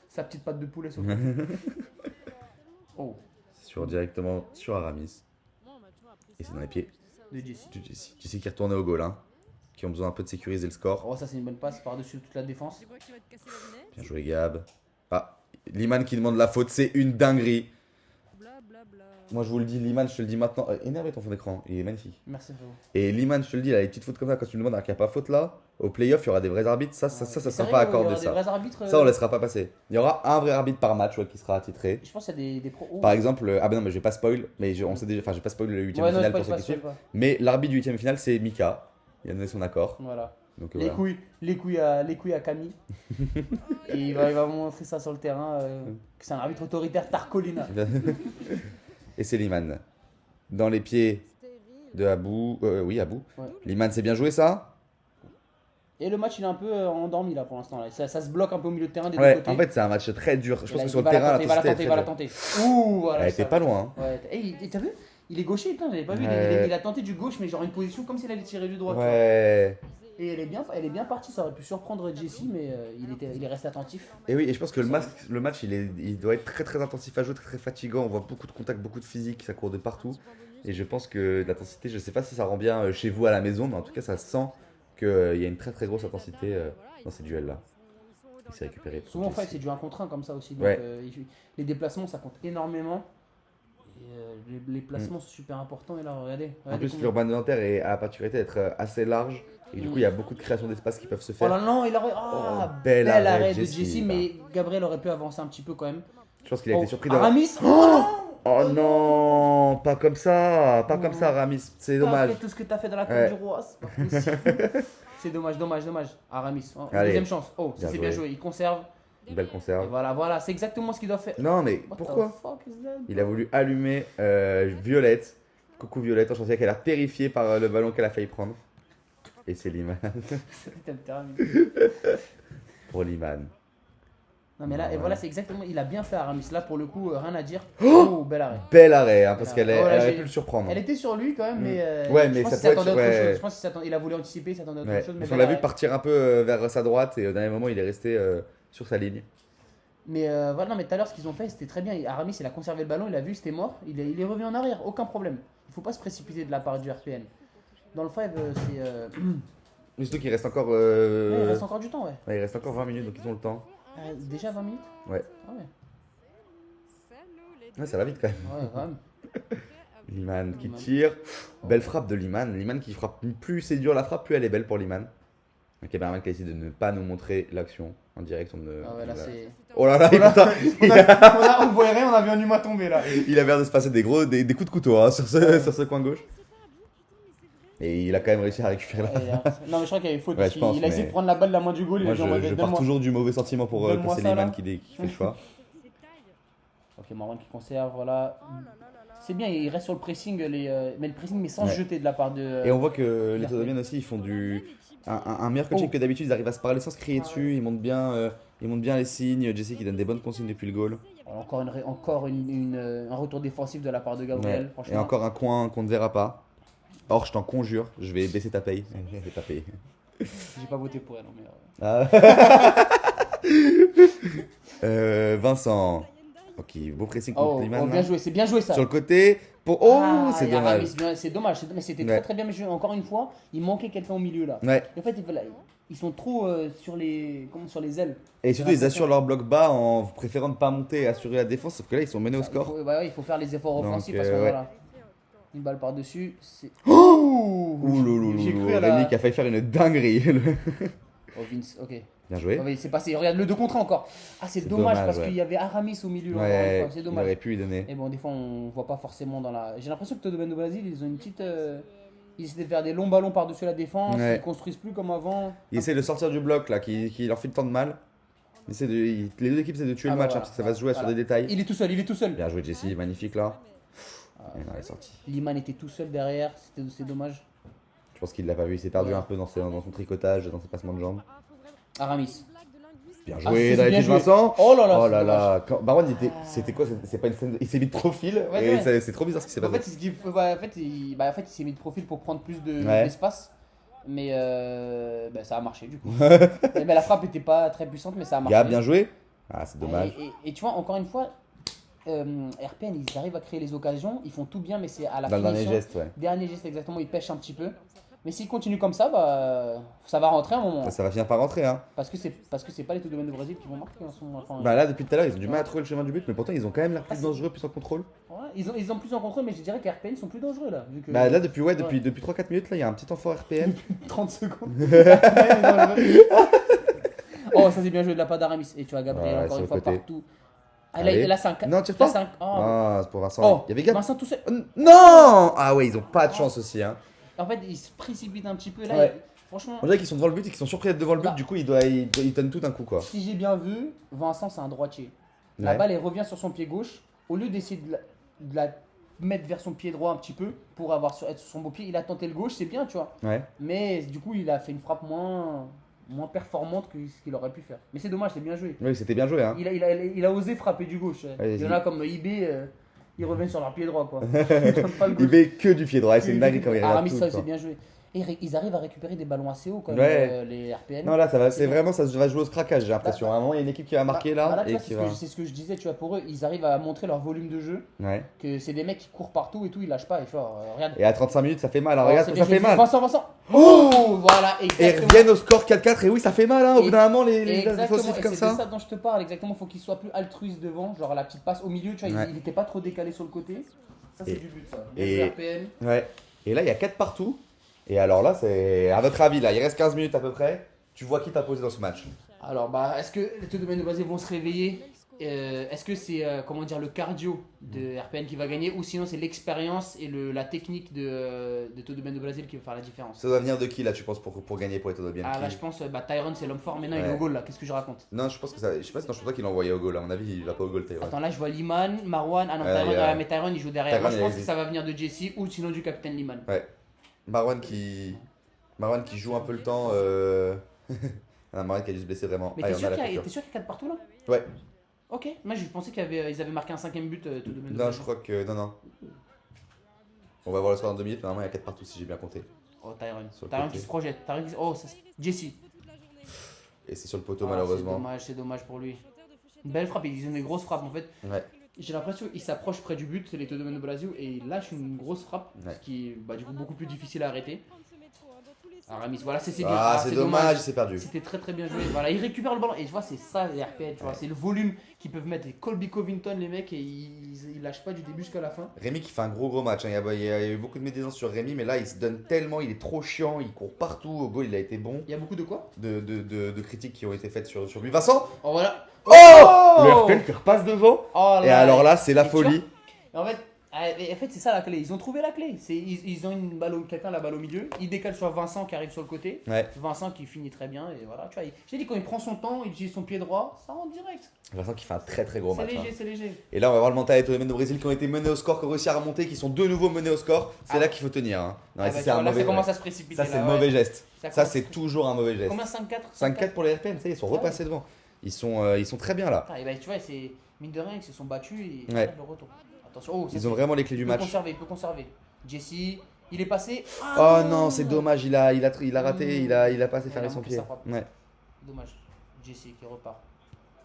Speaker 2: Sa petite patte de poulet sur le côté. Oh,
Speaker 1: Directement sur Aramis. Et c'est dans les pieds
Speaker 2: de Jesse.
Speaker 1: de Jesse. Jesse qui est retourné au goal. Hein, qui ont besoin un peu de sécuriser le score.
Speaker 2: Oh, ça c'est une bonne passe par-dessus toute la défense.
Speaker 1: Bien joué Gab. Ah, Liman qui demande la faute, c'est une dinguerie. Moi je vous le dis, Liman, je te le dis maintenant. Énervé ton fond d'écran, il est magnifique.
Speaker 2: Merci frérot.
Speaker 1: Et Liman, je te le dis, il a les petites fautes comme ça. Quand tu me demandes qu'il n'y a pas faute là, au playoff, il y aura des vrais arbitres. Ça
Speaker 2: C'est
Speaker 1: sera
Speaker 2: vrai,
Speaker 1: pas
Speaker 2: il y
Speaker 1: accordé
Speaker 2: aura
Speaker 1: ça.
Speaker 2: Des vrais arbitres,
Speaker 1: Ça, on laissera pas passer. Il y aura un vrai arbitre par match ouais, qui sera attitré.
Speaker 2: Je pense qu'il y a des pros. Oh.
Speaker 1: Par exemple, ah ben non, mais je vais pas spoil, mais on sait déjà, enfin, je vais pas spoil le 8ème
Speaker 2: Ouais, non,
Speaker 1: finale
Speaker 2: c'est
Speaker 1: pour ceux
Speaker 2: pas,
Speaker 1: qui
Speaker 2: c'est
Speaker 1: suivent.
Speaker 2: pas.
Speaker 1: Mais l'arbitre du 8ème finale, c'est Mika. Il a donné son accord.
Speaker 2: Voilà.
Speaker 1: Donc
Speaker 2: Les
Speaker 1: voilà.
Speaker 2: couilles à Camille. Et il va montrer ça sur le terrain. Que c'est un arbitre autoritaire, Tarcolina.
Speaker 1: Et c'est Liman. Dans les pieds de Abou. Oui, Abou.
Speaker 2: Ouais.
Speaker 1: Liman, c'est bien joué ça?
Speaker 2: Et le match il est un peu endormi là pour l'instant. Là. Ça se bloque un peu au milieu de terrain des deux
Speaker 1: Ouais,
Speaker 2: côtés.
Speaker 1: en fait, c'est un match très dur. Je
Speaker 2: Et
Speaker 1: pense
Speaker 2: là,
Speaker 1: que sur
Speaker 2: il
Speaker 1: le
Speaker 2: va la
Speaker 1: terrain,
Speaker 2: tenter, il va la
Speaker 1: l'intensité est
Speaker 2: tenter, il va la
Speaker 1: très
Speaker 2: tenter. Ouh, voilà.
Speaker 1: Elle était
Speaker 2: ça.
Speaker 1: pas loin. Hein.
Speaker 2: Ouais. Et t'as vu? Il est gaucher, putain, j'avais pas vu.
Speaker 1: Ouais.
Speaker 2: Il a tenté du gauche, mais genre une position comme s'il allait tirer du droit. tu vois.
Speaker 1: Ouais.
Speaker 2: Et elle est bien partie, ça aurait pu surprendre Jesse, mais il est resté attentif.
Speaker 1: Et oui, et je pense que le match il doit être très très intensif à jouer, très très fatigant. On voit beaucoup de contacts, beaucoup de physique, ça court de partout. Et je pense que l'intensité, je sais pas si ça rend bien chez vous à la maison, mais en tout cas, ça sent qu'il y a une très très grosse intensité dans ces duels-là. Il s'est récupéré.
Speaker 2: Souvent, en fait, c'est du 1 contre 1 comme ça aussi. Donc,
Speaker 1: Ouais.
Speaker 2: les déplacements, ça compte énormément. Et, les placements sont super importants. Et là, regardez.
Speaker 1: En
Speaker 2: regardez
Speaker 1: plus,
Speaker 2: combien-
Speaker 1: l'urban de Nanterre a la particularité d'être assez large. Et du coup, il y a beaucoup de création d'espace qui peuvent se
Speaker 2: Oh
Speaker 1: faire.
Speaker 2: là non, il aurait.
Speaker 1: Oh,
Speaker 2: bel
Speaker 1: bel arrêt
Speaker 2: arrêt
Speaker 1: de
Speaker 2: de
Speaker 1: Jesse,
Speaker 2: Jesse,
Speaker 1: là.
Speaker 2: mais Gabriel aurait pu avancer un petit peu quand même.
Speaker 1: Je pense qu'il a été surpris d'avoir.
Speaker 2: Aramis oh,
Speaker 1: Oh non, pas comme ça, pas comme
Speaker 2: Non.
Speaker 1: ça, Ramis. C'est
Speaker 2: non.
Speaker 1: dommage.
Speaker 2: Après tout ce que t'as fait dans la
Speaker 1: Ouais.
Speaker 2: Côte du Roi, c'est pas possible. C'est dommage. Aramis, oh,
Speaker 1: Allez.
Speaker 2: deuxième chance. Oh, ça
Speaker 1: Bien
Speaker 2: c'est bien
Speaker 1: joué.
Speaker 2: joué. Il conserve.
Speaker 1: Belle
Speaker 2: Et
Speaker 1: conserve.
Speaker 2: voilà, c'est exactement ce qu'il doit faire.
Speaker 1: Non, mais
Speaker 2: What
Speaker 1: pourquoi
Speaker 2: the fuck is that?
Speaker 1: Il a voulu allumer Violette. Coucou Violette, enchanté qu'elle a terrifié par le ballon qu'elle a failli prendre. Et c'est Liman.
Speaker 2: Putain, Aramis.
Speaker 1: Pour Liman.
Speaker 2: Non mais là, et
Speaker 1: Ouais.
Speaker 2: voilà, c'est exactement. Il a bien fait Aramis. Là, pour le coup, rien à dire. Oh, bel arrêt.
Speaker 1: Bel arrêt, hein, parce
Speaker 2: Bel
Speaker 1: qu'elle
Speaker 2: arrêt. Oh là,
Speaker 1: elle aurait
Speaker 2: j'ai-
Speaker 1: pu le surprendre.
Speaker 2: Elle était sur lui quand même, mais.
Speaker 1: Ouais, mais
Speaker 2: je pense
Speaker 1: ça
Speaker 2: qu'il
Speaker 1: peut
Speaker 2: s'attendait à
Speaker 1: être-
Speaker 2: autre
Speaker 1: ouais.
Speaker 2: chose. Je pense qu'il a voulu anticiper, il s'attendait à autre
Speaker 1: Ouais.
Speaker 2: chose. Mais
Speaker 1: Parce qu'on
Speaker 2: bel
Speaker 1: l'a vu
Speaker 2: arrêt.
Speaker 1: partir un peu vers sa droite et au dernier moment, il est resté sur sa ligne.
Speaker 2: Mais voilà, non, mais tout à l'heure, ce qu'ils ont fait, c'était très bien. Aramis, il a conservé le ballon, il a vu, c'était mort. Il est revenu en arrière, aucun problème. Il faut pas se précipiter de la part du RPN. Dans le 5, c'est.
Speaker 1: Mais surtout qu'il reste encore.
Speaker 2: Ouais, il reste encore du temps, ouais.
Speaker 1: Ouais, il reste encore 20 minutes, donc ils ont le temps.
Speaker 2: Déjà 20 minutes.
Speaker 1: Ouais.
Speaker 2: Ah ouais.
Speaker 1: Ouais, ça va vite quand même.
Speaker 2: Ouais, quand même.
Speaker 1: Liman qui
Speaker 2: Liman.
Speaker 1: tire. Belle frappe de Liman. Liman qui frappe. Plus c'est dur la frappe, plus elle est belle pour Liman. Le caméraman qui a décidé de ne pas nous montrer l'action en direct.
Speaker 2: Ah ouais, là, c'est.
Speaker 1: Oh là là,
Speaker 2: Oh là,
Speaker 1: putain,
Speaker 2: on voyait rien, on a vu un humain tomber là.
Speaker 1: il a l'air de se passer des coups de couteau hein, sur ce coin gauche. Et il a quand même réussi à récupérer la.
Speaker 2: Non, mais je crois qu'il y avait faute.
Speaker 1: Ouais,
Speaker 2: Parce
Speaker 1: je pense,
Speaker 2: il a essayé
Speaker 1: mais-
Speaker 2: de prendre la balle de la main du goal. Il
Speaker 1: Moi
Speaker 2: a dit en mode,
Speaker 1: je pars
Speaker 2: donne-moi.
Speaker 1: toujours du mauvais sentiment pour
Speaker 2: Donne-moi
Speaker 1: quand c'est
Speaker 2: ça,
Speaker 1: Liman
Speaker 2: là.
Speaker 1: qui fait le choix.
Speaker 2: Ok, Marwan qui conserve, voilà. C'est bien, il reste sur le pressing, mais le pressing, mais sans
Speaker 1: Ouais.
Speaker 2: se jeter de la part de.
Speaker 1: Et on voit que les
Speaker 2: Parfait.
Speaker 1: Todobiens aussi ils font un meilleur coaching
Speaker 2: Oh.
Speaker 1: que d'habitude, ils arrivent à se parler sans se crier dessus, ils montent bien les signes, Jesse qui donne des bonnes consignes depuis le goal.
Speaker 2: Encore un retour défensif de la part de Gabriel,
Speaker 1: Ouais.
Speaker 2: franchement.
Speaker 1: Et encore un coin qu'on ne verra pas. Or je t'en conjure, je vais baisser ta paye. Je vais pas payer.
Speaker 2: J'ai pas voté pour elle, non, mais.
Speaker 1: Ah. Vincent. Ok, beau pressing contre
Speaker 2: Oh,
Speaker 1: Liman.
Speaker 2: bien
Speaker 1: là.
Speaker 2: joué, c'est bien joué ça.
Speaker 1: Sur le côté. Pour... Oh,
Speaker 2: Ah,
Speaker 1: c'est
Speaker 2: et Aramis,
Speaker 1: dommage.
Speaker 2: bien, c'est dommage, mais c'était
Speaker 1: Ouais.
Speaker 2: très très bien joué. Encore une fois, il manquait quelqu'un au milieu là.
Speaker 1: Ouais.
Speaker 2: En fait, ils sont trop sur les ailes.
Speaker 1: Et surtout, ils assurent leur bloc bas en préférant ne pas monter et assurer la défense. Sauf que là, ils sont menés au score.
Speaker 2: Il faut faire les efforts
Speaker 1: Donc,
Speaker 2: offensifs à ce
Speaker 1: ouais.
Speaker 2: moment-là. Une balle par-dessus, c'est.
Speaker 1: Ouh loulou,
Speaker 2: J'ai cru à la-
Speaker 1: Rémi qui a failli faire une dinguerie.
Speaker 2: Oh Vince, ok.
Speaker 1: Bien joué.
Speaker 2: Ah oui, c'est passé, regarde le 2 contre 1 encore. Ah, c'est
Speaker 1: C'est
Speaker 2: dommage,
Speaker 1: dommage,
Speaker 2: parce
Speaker 1: ouais.
Speaker 2: qu'il y avait Aramis au milieu. encore une
Speaker 1: Ouais,
Speaker 2: fois, c'est
Speaker 1: il
Speaker 2: dommage.
Speaker 1: aurait pu lui donner.
Speaker 2: Et bon, des fois, on voit pas forcément dans la. J'ai l'impression que Todoben de Brésil, ils ont une petite. Ils essaient de faire des longs ballons par-dessus la défense.
Speaker 1: Ouais.
Speaker 2: Ils construisent plus comme avant.
Speaker 1: Il essaie de sortir du bloc là, qui leur fait tant de mal. Les deux équipes essaient de tuer
Speaker 2: Ah
Speaker 1: le
Speaker 2: bah
Speaker 1: match
Speaker 2: voilà.
Speaker 1: hein, parce que ça va se jouer sur
Speaker 2: Voilà.
Speaker 1: des détails.
Speaker 2: Il est tout seul, il est tout seul.
Speaker 1: Bien joué Jesse, magnifique là.
Speaker 2: Ah,
Speaker 1: Et non, elle est sortie.
Speaker 2: Liman était tout seul derrière, c'est dommage.
Speaker 1: Je pense qu'il l'a pas vu, il s'est perdu
Speaker 2: Ouais.
Speaker 1: un peu dans son tricotage, dans ses passements de jambes.
Speaker 2: Aramis.
Speaker 1: Bien
Speaker 2: Ah,
Speaker 1: joué
Speaker 2: c'est
Speaker 1: David
Speaker 2: bien joué.
Speaker 1: Vincent.
Speaker 2: Oh là là,
Speaker 1: Oh
Speaker 2: c'est
Speaker 1: là
Speaker 2: dommage.
Speaker 1: là. Baron,
Speaker 2: Ah.
Speaker 1: c'était quoi c'est pas une scène il s'est mis de profil
Speaker 2: Ouais,
Speaker 1: et
Speaker 2: ouais.
Speaker 1: c'est trop bizarre ce qui s'est
Speaker 2: En
Speaker 1: passé.
Speaker 2: fait, il s'est mis de profil pour prendre plus
Speaker 1: Ouais.
Speaker 2: d'espace. Mais ça a marché du coup. Mais la frappe était pas très puissante, mais ça a marché.
Speaker 1: Gars, bien joué. Ah, c'est dommage.
Speaker 2: Et tu vois, encore une fois, RPN, ils arrivent à créer les occasions, ils font tout bien, mais c'est à la
Speaker 1: Dans le dernier
Speaker 2: finition.
Speaker 1: geste, ouais.
Speaker 2: Dernier geste, exactement, ils pêchent un petit peu. Mais s'ils continuent comme ça, bah, ça va rentrer à un moment.
Speaker 1: Ça va finir par rentrer hein.
Speaker 2: Parce que c'est pas les Todomen de Brésil qui vont marquer en ce moment. Enfin,
Speaker 1: Bah là depuis tout à l'heure ils ont du mal à trouver le chemin du but mais pourtant ils ont quand même l'air plus dangereux, plus en contrôle.
Speaker 2: ouais, ils ont plus en contrôle, mais je dirais qu'RPN sont plus dangereux là. Vu que
Speaker 1: Bah là depuis 3-4 minutes là il y a un petit enfant RPN.
Speaker 2: 30 secondes. Oh, ça c'est bien joué de la part d'Aramis. Et tu vois, Gabriel,
Speaker 1: Ouais,
Speaker 2: encore
Speaker 1: sur
Speaker 2: une
Speaker 1: le
Speaker 2: fois,
Speaker 1: côté.
Speaker 2: partout. Ah,
Speaker 1: Allez.
Speaker 2: là, c'est un.
Speaker 1: Non, tire
Speaker 2: là,
Speaker 1: pas.
Speaker 2: c'est un- Oh.
Speaker 1: Ah c'est pour Vincent.
Speaker 2: Oh,
Speaker 1: Il y avait Gab.
Speaker 2: Vincent tout seul.
Speaker 1: Non. Ah ouais ils ont pas de chance aussi hein.
Speaker 2: En fait, il se précipite un petit peu là.
Speaker 1: Ouais.
Speaker 2: Franchement,
Speaker 1: On dirait qu'ils sont devant le but et qu'ils sont surpris d'être devant le but
Speaker 2: Bah.
Speaker 1: du coup ils donnent tout d'un coup quoi.
Speaker 2: si j'ai bien vu, Vincent c'est un droitier. La
Speaker 1: Ouais.
Speaker 2: balle elle revient sur son pied gauche. Au lieu d'essayer de la mettre vers son pied droit un petit peu pour être sur son beau pied, il a tenté le gauche, c'est bien, tu vois.
Speaker 1: Ouais.
Speaker 2: Mais du coup, il a fait une frappe moins performante que ce qu'il aurait pu faire. Mais c'est dommage, c'est bien joué.
Speaker 1: Oui c'était bien joué hein.
Speaker 2: Il a osé frapper du gauche.
Speaker 1: Allez-y.
Speaker 2: Il y en a comme IB, ils reviennent sur leur pied droit quoi. Ils tentent pas le
Speaker 1: Il
Speaker 2: gauche.
Speaker 1: met que du pied droit et c'est une dingue quand il regarde
Speaker 2: Aramis,
Speaker 1: tout.
Speaker 2: ça
Speaker 1: le temps.
Speaker 2: c'est bien joué. Et ils arrivent à récupérer des ballons assez hauts quand même,
Speaker 1: Ouais.
Speaker 2: les RPN.
Speaker 1: Non là ça va,
Speaker 2: C'est
Speaker 1: c'est
Speaker 2: bien.
Speaker 1: vraiment ça va jouer au craquage j'ai l'impression. À un moment il y a une équipe qui va marquer là
Speaker 2: Bah, tu
Speaker 1: et
Speaker 2: vois,
Speaker 1: qui va.
Speaker 2: c'est ce que je disais, tu vois, pour eux, ils arrivent à montrer leur volume de jeu,
Speaker 1: Ouais.
Speaker 2: que c'est des mecs qui courent partout et tout, ils lâchent pas. Et tu vois, regarde.
Speaker 1: Et à 35 minutes ça fait mal. Alors
Speaker 2: Oh,
Speaker 1: regarde
Speaker 2: c'est
Speaker 1: ça
Speaker 2: bien
Speaker 1: fait
Speaker 2: joué.
Speaker 1: mal.
Speaker 2: Vincent. Oh, voilà,
Speaker 1: Et
Speaker 2: exactement.
Speaker 1: reviennent au score 4-4 et oui ça fait mal hein. Au bout d'un moment les
Speaker 2: Exactement,
Speaker 1: défensifs
Speaker 2: et
Speaker 1: comme
Speaker 2: c'est de
Speaker 1: ça.
Speaker 2: ça dont je te parle, exactement, faut qu'il soit plus altruiste devant, genre la petite passe au milieu, tu vois,
Speaker 1: Ouais.
Speaker 2: il était pas trop décalé sur le côté. Ça c'est
Speaker 1: Et-
Speaker 2: du but ça. Bien
Speaker 1: et-
Speaker 2: joué, RPN.
Speaker 1: Ouais. Et là, il y a 4 partout. Et alors là, c'est. À votre avis, là, il reste 15 minutes à peu près. Tu vois qui t'a posé dans ce match?
Speaker 2: Alors, bah, est-ce que les Todomen de Brésil vont se réveiller? Est-ce que c'est comment dire, le cardio de RPN qui va gagner, ou sinon c'est l'expérience et la technique de Todomen de Brésil qui va faire la différence?
Speaker 1: Ça doit venir de qui là, tu penses, pour gagner pour les Todobiens?
Speaker 2: Ah là je pense Tyron c'est l'homme fort, maintenant il
Speaker 1: Ouais.
Speaker 2: est au goal là, qu'est-ce que je raconte?
Speaker 1: Non, je pense que ça. Je sais pas si non, je pense pas qu'il l'a envoyé au goal. À mon avis, il va pas au goal, Taylor.
Speaker 2: Attends, là je vois Liman, Marwan, ah non
Speaker 1: Ouais,
Speaker 2: Tyron,
Speaker 1: yeah.
Speaker 2: mais Tyron il joue derrière.
Speaker 1: Tyron,
Speaker 2: Moi je pense
Speaker 1: il
Speaker 2: que
Speaker 1: hésite.
Speaker 2: ça va venir de Jesse ou sinon du capitaine Liman.
Speaker 1: Marwan qui joue un peu le temps. Ah, Marwan qui a dû se blesser vraiment.
Speaker 2: Mais
Speaker 1: Ah,
Speaker 2: t'es
Speaker 1: et on a
Speaker 2: sûr
Speaker 1: la
Speaker 2: qu'il y a
Speaker 1: coupure.
Speaker 2: 4 partout là?
Speaker 1: Ouais.
Speaker 2: Ok, moi je pensais qu'ils avaient marqué un 5ème but Todomen de
Speaker 1: Non,
Speaker 2: Brésil.
Speaker 1: je crois que. Non. On va voir le score dans 2 minutes. Normalement, il y a 4 partout si j'ai bien compté.
Speaker 2: Oh Tyron,
Speaker 1: Sur le
Speaker 2: Tyron
Speaker 1: côté.
Speaker 2: qui se projette, Oh Jesse.
Speaker 1: Et c'est sur le poteau,
Speaker 2: Ah,
Speaker 1: malheureusement.
Speaker 2: C'est dommage pour lui. Une belle frappe, ils ont des grosses frappes en fait.
Speaker 1: Ouais.
Speaker 2: J'ai l'impression qu'ils s'approchent près du but, c'est les deux domaines de Brasil, et ils lâchent une grosse frappe,
Speaker 1: Ouais.
Speaker 2: ce qui est du coup beaucoup plus difficile à arrêter. Aramis, voilà, c'est bien.
Speaker 1: Ah, c'est dommage, c'est perdu.
Speaker 2: C'était très très bien joué. Voilà, ils récupèrent le ballon, et tu vois, c'est ça les RPN, tu vois,
Speaker 1: Ouais.
Speaker 2: c'est le volume qu'ils peuvent mettre. Et Colby Covington, les mecs, et ils lâchent pas du début jusqu'à la fin.
Speaker 1: Rémi qui fait un gros match, hein. Il y a eu beaucoup de médisance sur Rémi, mais là il se donne tellement, il est trop chiant, il court partout, au goal il a été bon.
Speaker 2: Il y a beaucoup de quoi
Speaker 1: De critiques qui ont été faites sur lui. Vincent.
Speaker 2: Oh voilà.
Speaker 1: Oh, le RPN qui repasse devant.
Speaker 2: Oh
Speaker 1: Et alors là c'est la
Speaker 2: Et tu vois,
Speaker 1: folie.
Speaker 2: En fait, c'est ça la clé. Ils ont trouvé la clé. Ils ont une balle, quelqu'un la balle au milieu. Ils décalent sur Vincent qui arrive sur le côté.
Speaker 1: Ouais.
Speaker 2: Vincent qui finit très bien. Et voilà, tu vois. Je t'ai dit, quand il prend son temps, il utilise son pied droit, ça rentre direct.
Speaker 1: Vincent qui fait un très gros
Speaker 2: C'est
Speaker 1: match.
Speaker 2: léger,
Speaker 1: Hein.
Speaker 2: c'est léger.
Speaker 1: Et là on va voir le mental de Brésil qui ont été menés au score, qui ont réussi à remonter, qui sont de nouveau menés au score. C'est
Speaker 2: Ah.
Speaker 1: là qu'il faut tenir. Hein. Non,
Speaker 2: Ah
Speaker 1: et
Speaker 2: bah,
Speaker 1: ça,
Speaker 2: tu
Speaker 1: c'est un
Speaker 2: vois, là,
Speaker 1: mauvais
Speaker 2: ça commence
Speaker 1: geste.
Speaker 2: à se précipiter.
Speaker 1: Ça c'est
Speaker 2: là,
Speaker 1: le
Speaker 2: ouais.
Speaker 1: mauvais geste.
Speaker 2: Ça
Speaker 1: Ça
Speaker 2: commence-
Speaker 1: c'est toujours un mauvais geste.
Speaker 2: Combien 5-4
Speaker 1: 5-4 pour les RPN, ça y est, ils sont repassés devant. Ils sont très bien là.
Speaker 2: Ah, et bah, tu vois, c'est mine de rien, ils se sont battus et
Speaker 1: Ouais.
Speaker 2: le retour. Attention, oh, ça,
Speaker 1: Ils ont vraiment les clés du
Speaker 2: il peut
Speaker 1: match.
Speaker 2: conserver, il peut conserver. Jesse, il est passé.
Speaker 1: Oh
Speaker 2: Ah
Speaker 1: non, c'est dommage, il a raté, il a pas assez
Speaker 2: Il a
Speaker 1: fermé son
Speaker 2: manqué
Speaker 1: pied.
Speaker 2: sa frappe.
Speaker 1: Ouais.
Speaker 2: Dommage. Jesse qui repart.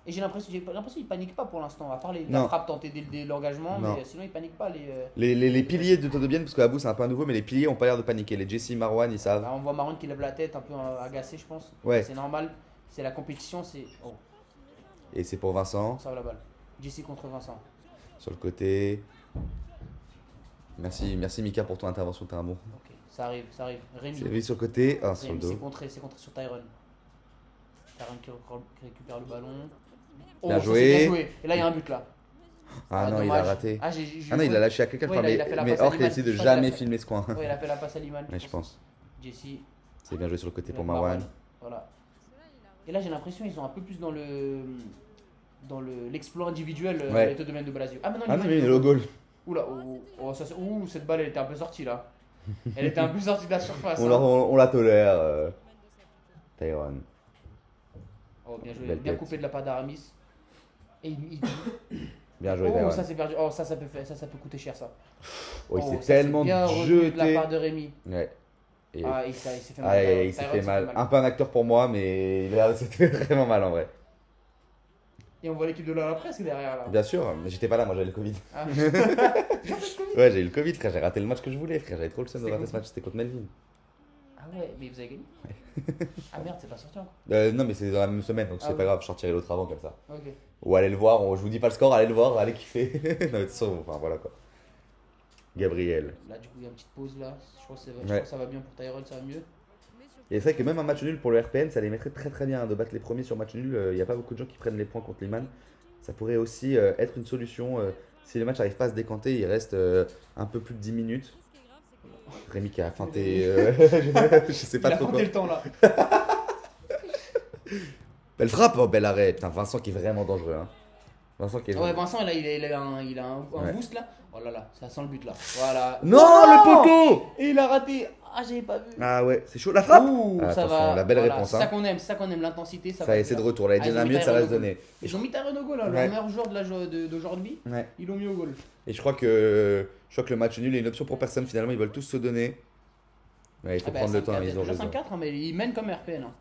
Speaker 2: Et j'ai l'impression qu'il panique pas pour l'instant. À part la
Speaker 1: Non.
Speaker 2: frappe tentée dès l'engagement,
Speaker 1: Non.
Speaker 2: mais sinon il panique pas.
Speaker 1: Les piliers de Todobienne, parce que Abou c'est un peu un nouveau, mais les piliers ont pas l'air de paniquer. Les Jesse, Marwan, ils savent.
Speaker 2: Là, on voit Maron qui lève la tête, un peu agacé, je pense.
Speaker 1: Ouais.
Speaker 2: C'est normal. C'est la compétition, c'est. Oh,
Speaker 1: Et c'est pour Vincent,
Speaker 2: conserve la balle. Jesse contre Vincent.
Speaker 1: sur le côté. Merci Mika pour ton intervention, t'es un bon.
Speaker 2: Ok, ça arrive, ça arrive. Rémi.
Speaker 1: C'est lui sur le côté, sur le
Speaker 2: Rémi,
Speaker 1: dos.
Speaker 2: c'est contré sur Tyron. Tyron qui récupère le ballon. Oh,
Speaker 1: Bien
Speaker 2: ça,
Speaker 1: joué.
Speaker 2: c'est bien joué. Et là, il y a un but là.
Speaker 1: Ah non, il
Speaker 2: dommage.
Speaker 1: a raté.
Speaker 2: Ah,
Speaker 1: Ah non, il a lâché à quelqu'un, je
Speaker 2: Ouais,
Speaker 1: crois,
Speaker 2: il a fait la
Speaker 1: mais
Speaker 2: passe à
Speaker 1: Orc a
Speaker 2: Liman.
Speaker 1: essayé de
Speaker 2: Je crois qu'il a
Speaker 1: jamais
Speaker 2: fait-
Speaker 1: filmer ce coin.
Speaker 2: Ouais, il a fait la passe à Liman.
Speaker 1: Ouais, je pense.
Speaker 2: Jesse.
Speaker 1: C'est bien joué sur le côté pour
Speaker 2: Avec
Speaker 1: Marwan.
Speaker 2: Voilà. Et là, j'ai l'impression qu'ils sont un peu plus dans l'exploit individuel,
Speaker 1: Ouais.
Speaker 2: les deux domaines de Brésil. Ah, maintenant,
Speaker 1: Ah non, mais il est au goal.
Speaker 2: Oula, cette balle, elle était un peu sortie là. Elle était un peu sortie de la surface.
Speaker 1: On
Speaker 2: hein.
Speaker 1: la, on la tolère. Tyron.
Speaker 2: Oh, bien joué.
Speaker 1: Belle
Speaker 2: Bien
Speaker 1: tête.
Speaker 2: coupé de la part d'Aramis. Et
Speaker 1: Bien joué,
Speaker 2: oh,
Speaker 1: Tyron.
Speaker 2: ça c'est perdu. Oh, ça peut coûter cher ça.
Speaker 1: Oh, il
Speaker 2: Oh,
Speaker 1: s'est
Speaker 2: ça,
Speaker 1: tellement
Speaker 2: c'est bien retenu de la
Speaker 1: jeté.
Speaker 2: part de Rémi.
Speaker 1: Ouais. Et-
Speaker 2: Ah, il s'est fait mal.
Speaker 1: Ah,
Speaker 2: Tyron.
Speaker 1: il s'est
Speaker 2: Tyron
Speaker 1: fait
Speaker 2: s'est
Speaker 1: mal. Un peu un acteur pour moi, mais il a c'était vraiment mal en vrai.
Speaker 2: Et on voit l'équipe de la presque derrière là.
Speaker 1: Bien sûr, mais j'étais pas là, moi j'avais le Covid.
Speaker 2: Ah.
Speaker 1: Ouais, j'ai eu le Covid, frère, j'ai raté le match que je voulais, frère, j'avais trop le seum de
Speaker 2: C'était
Speaker 1: rater
Speaker 2: contre
Speaker 1: ce match, c'était contre Melvin.
Speaker 2: Ah ouais, mais vous avez gagné. Ah merde, c'est pas sorti encore.
Speaker 1: Non, mais c'est dans la même semaine, donc
Speaker 2: Ah
Speaker 1: c'est
Speaker 2: oui.
Speaker 1: pas grave, je sortirai l'autre avant comme ça.
Speaker 2: Ok.
Speaker 1: Ou allez le voir, je vous dis pas le score, allez le voir, allez kiffer. Non, mais de toute façon, enfin voilà quoi. Gabriel.
Speaker 2: Là, du coup, il y a une petite pause là. Je crois que ça va bien pour Tyrone, ça va mieux.
Speaker 1: Et c'est vrai que même un match nul pour le RPN, ça les mettrait très bien de battre les premiers sur match nul. Il n'y a pas beaucoup de gens qui prennent les points contre Liman. Ça pourrait aussi être une solution. Si le match n'arrive pas à se décanter, il reste un peu plus de 10 minutes. Rémi qui a feinté. Je sais pas
Speaker 2: Il a
Speaker 1: trop
Speaker 2: feinté
Speaker 1: quoi.
Speaker 2: le temps là.
Speaker 1: Belle frappe, oh, bel arrêt. Putain, Vincent qui est vraiment dangereux. Hein. Vincent qui est
Speaker 2: Ouais,
Speaker 1: vraiment.
Speaker 2: Vincent, là, il a un
Speaker 1: Ouais.
Speaker 2: boost là. Oh là là, ça sent le but là. Voilà.
Speaker 1: Non, le poteau.
Speaker 2: Et il a raté. Ah, j'avais pas vu.
Speaker 1: Ah ouais, c'est chaud. La frappe.
Speaker 2: Ouh,
Speaker 1: Ah,
Speaker 2: ça
Speaker 1: attention,
Speaker 2: va.
Speaker 1: la belle
Speaker 2: Voilà,
Speaker 1: réponse,
Speaker 2: C'est
Speaker 1: hein.
Speaker 2: ça qu'on aime, l'intensité. Ça
Speaker 1: Ça
Speaker 2: va
Speaker 1: y est, c'est de
Speaker 2: bien.
Speaker 1: retour. Là,
Speaker 2: Ah, ils
Speaker 1: déjà
Speaker 2: ont
Speaker 1: 1
Speaker 2: mis
Speaker 1: minute, ça
Speaker 2: Tyrone
Speaker 1: va se
Speaker 2: au goal.
Speaker 1: donner.
Speaker 2: Ils ont mis Tyrone au goal, là,
Speaker 1: Ouais.
Speaker 2: le meilleur joueur d'aujourd'hui.
Speaker 1: Ouais.
Speaker 2: Ils l'ont mis au goal.
Speaker 1: Et je crois que le match nul est une option pour personne. Finalement, ils veulent tous se donner. Ouais, il faut
Speaker 2: Ah bah,
Speaker 1: prendre le temps.
Speaker 2: 5-4,
Speaker 1: Ils ont
Speaker 2: déjà
Speaker 1: raison.
Speaker 2: 5-4, hein, mais ils mènent comme RPN. Hein.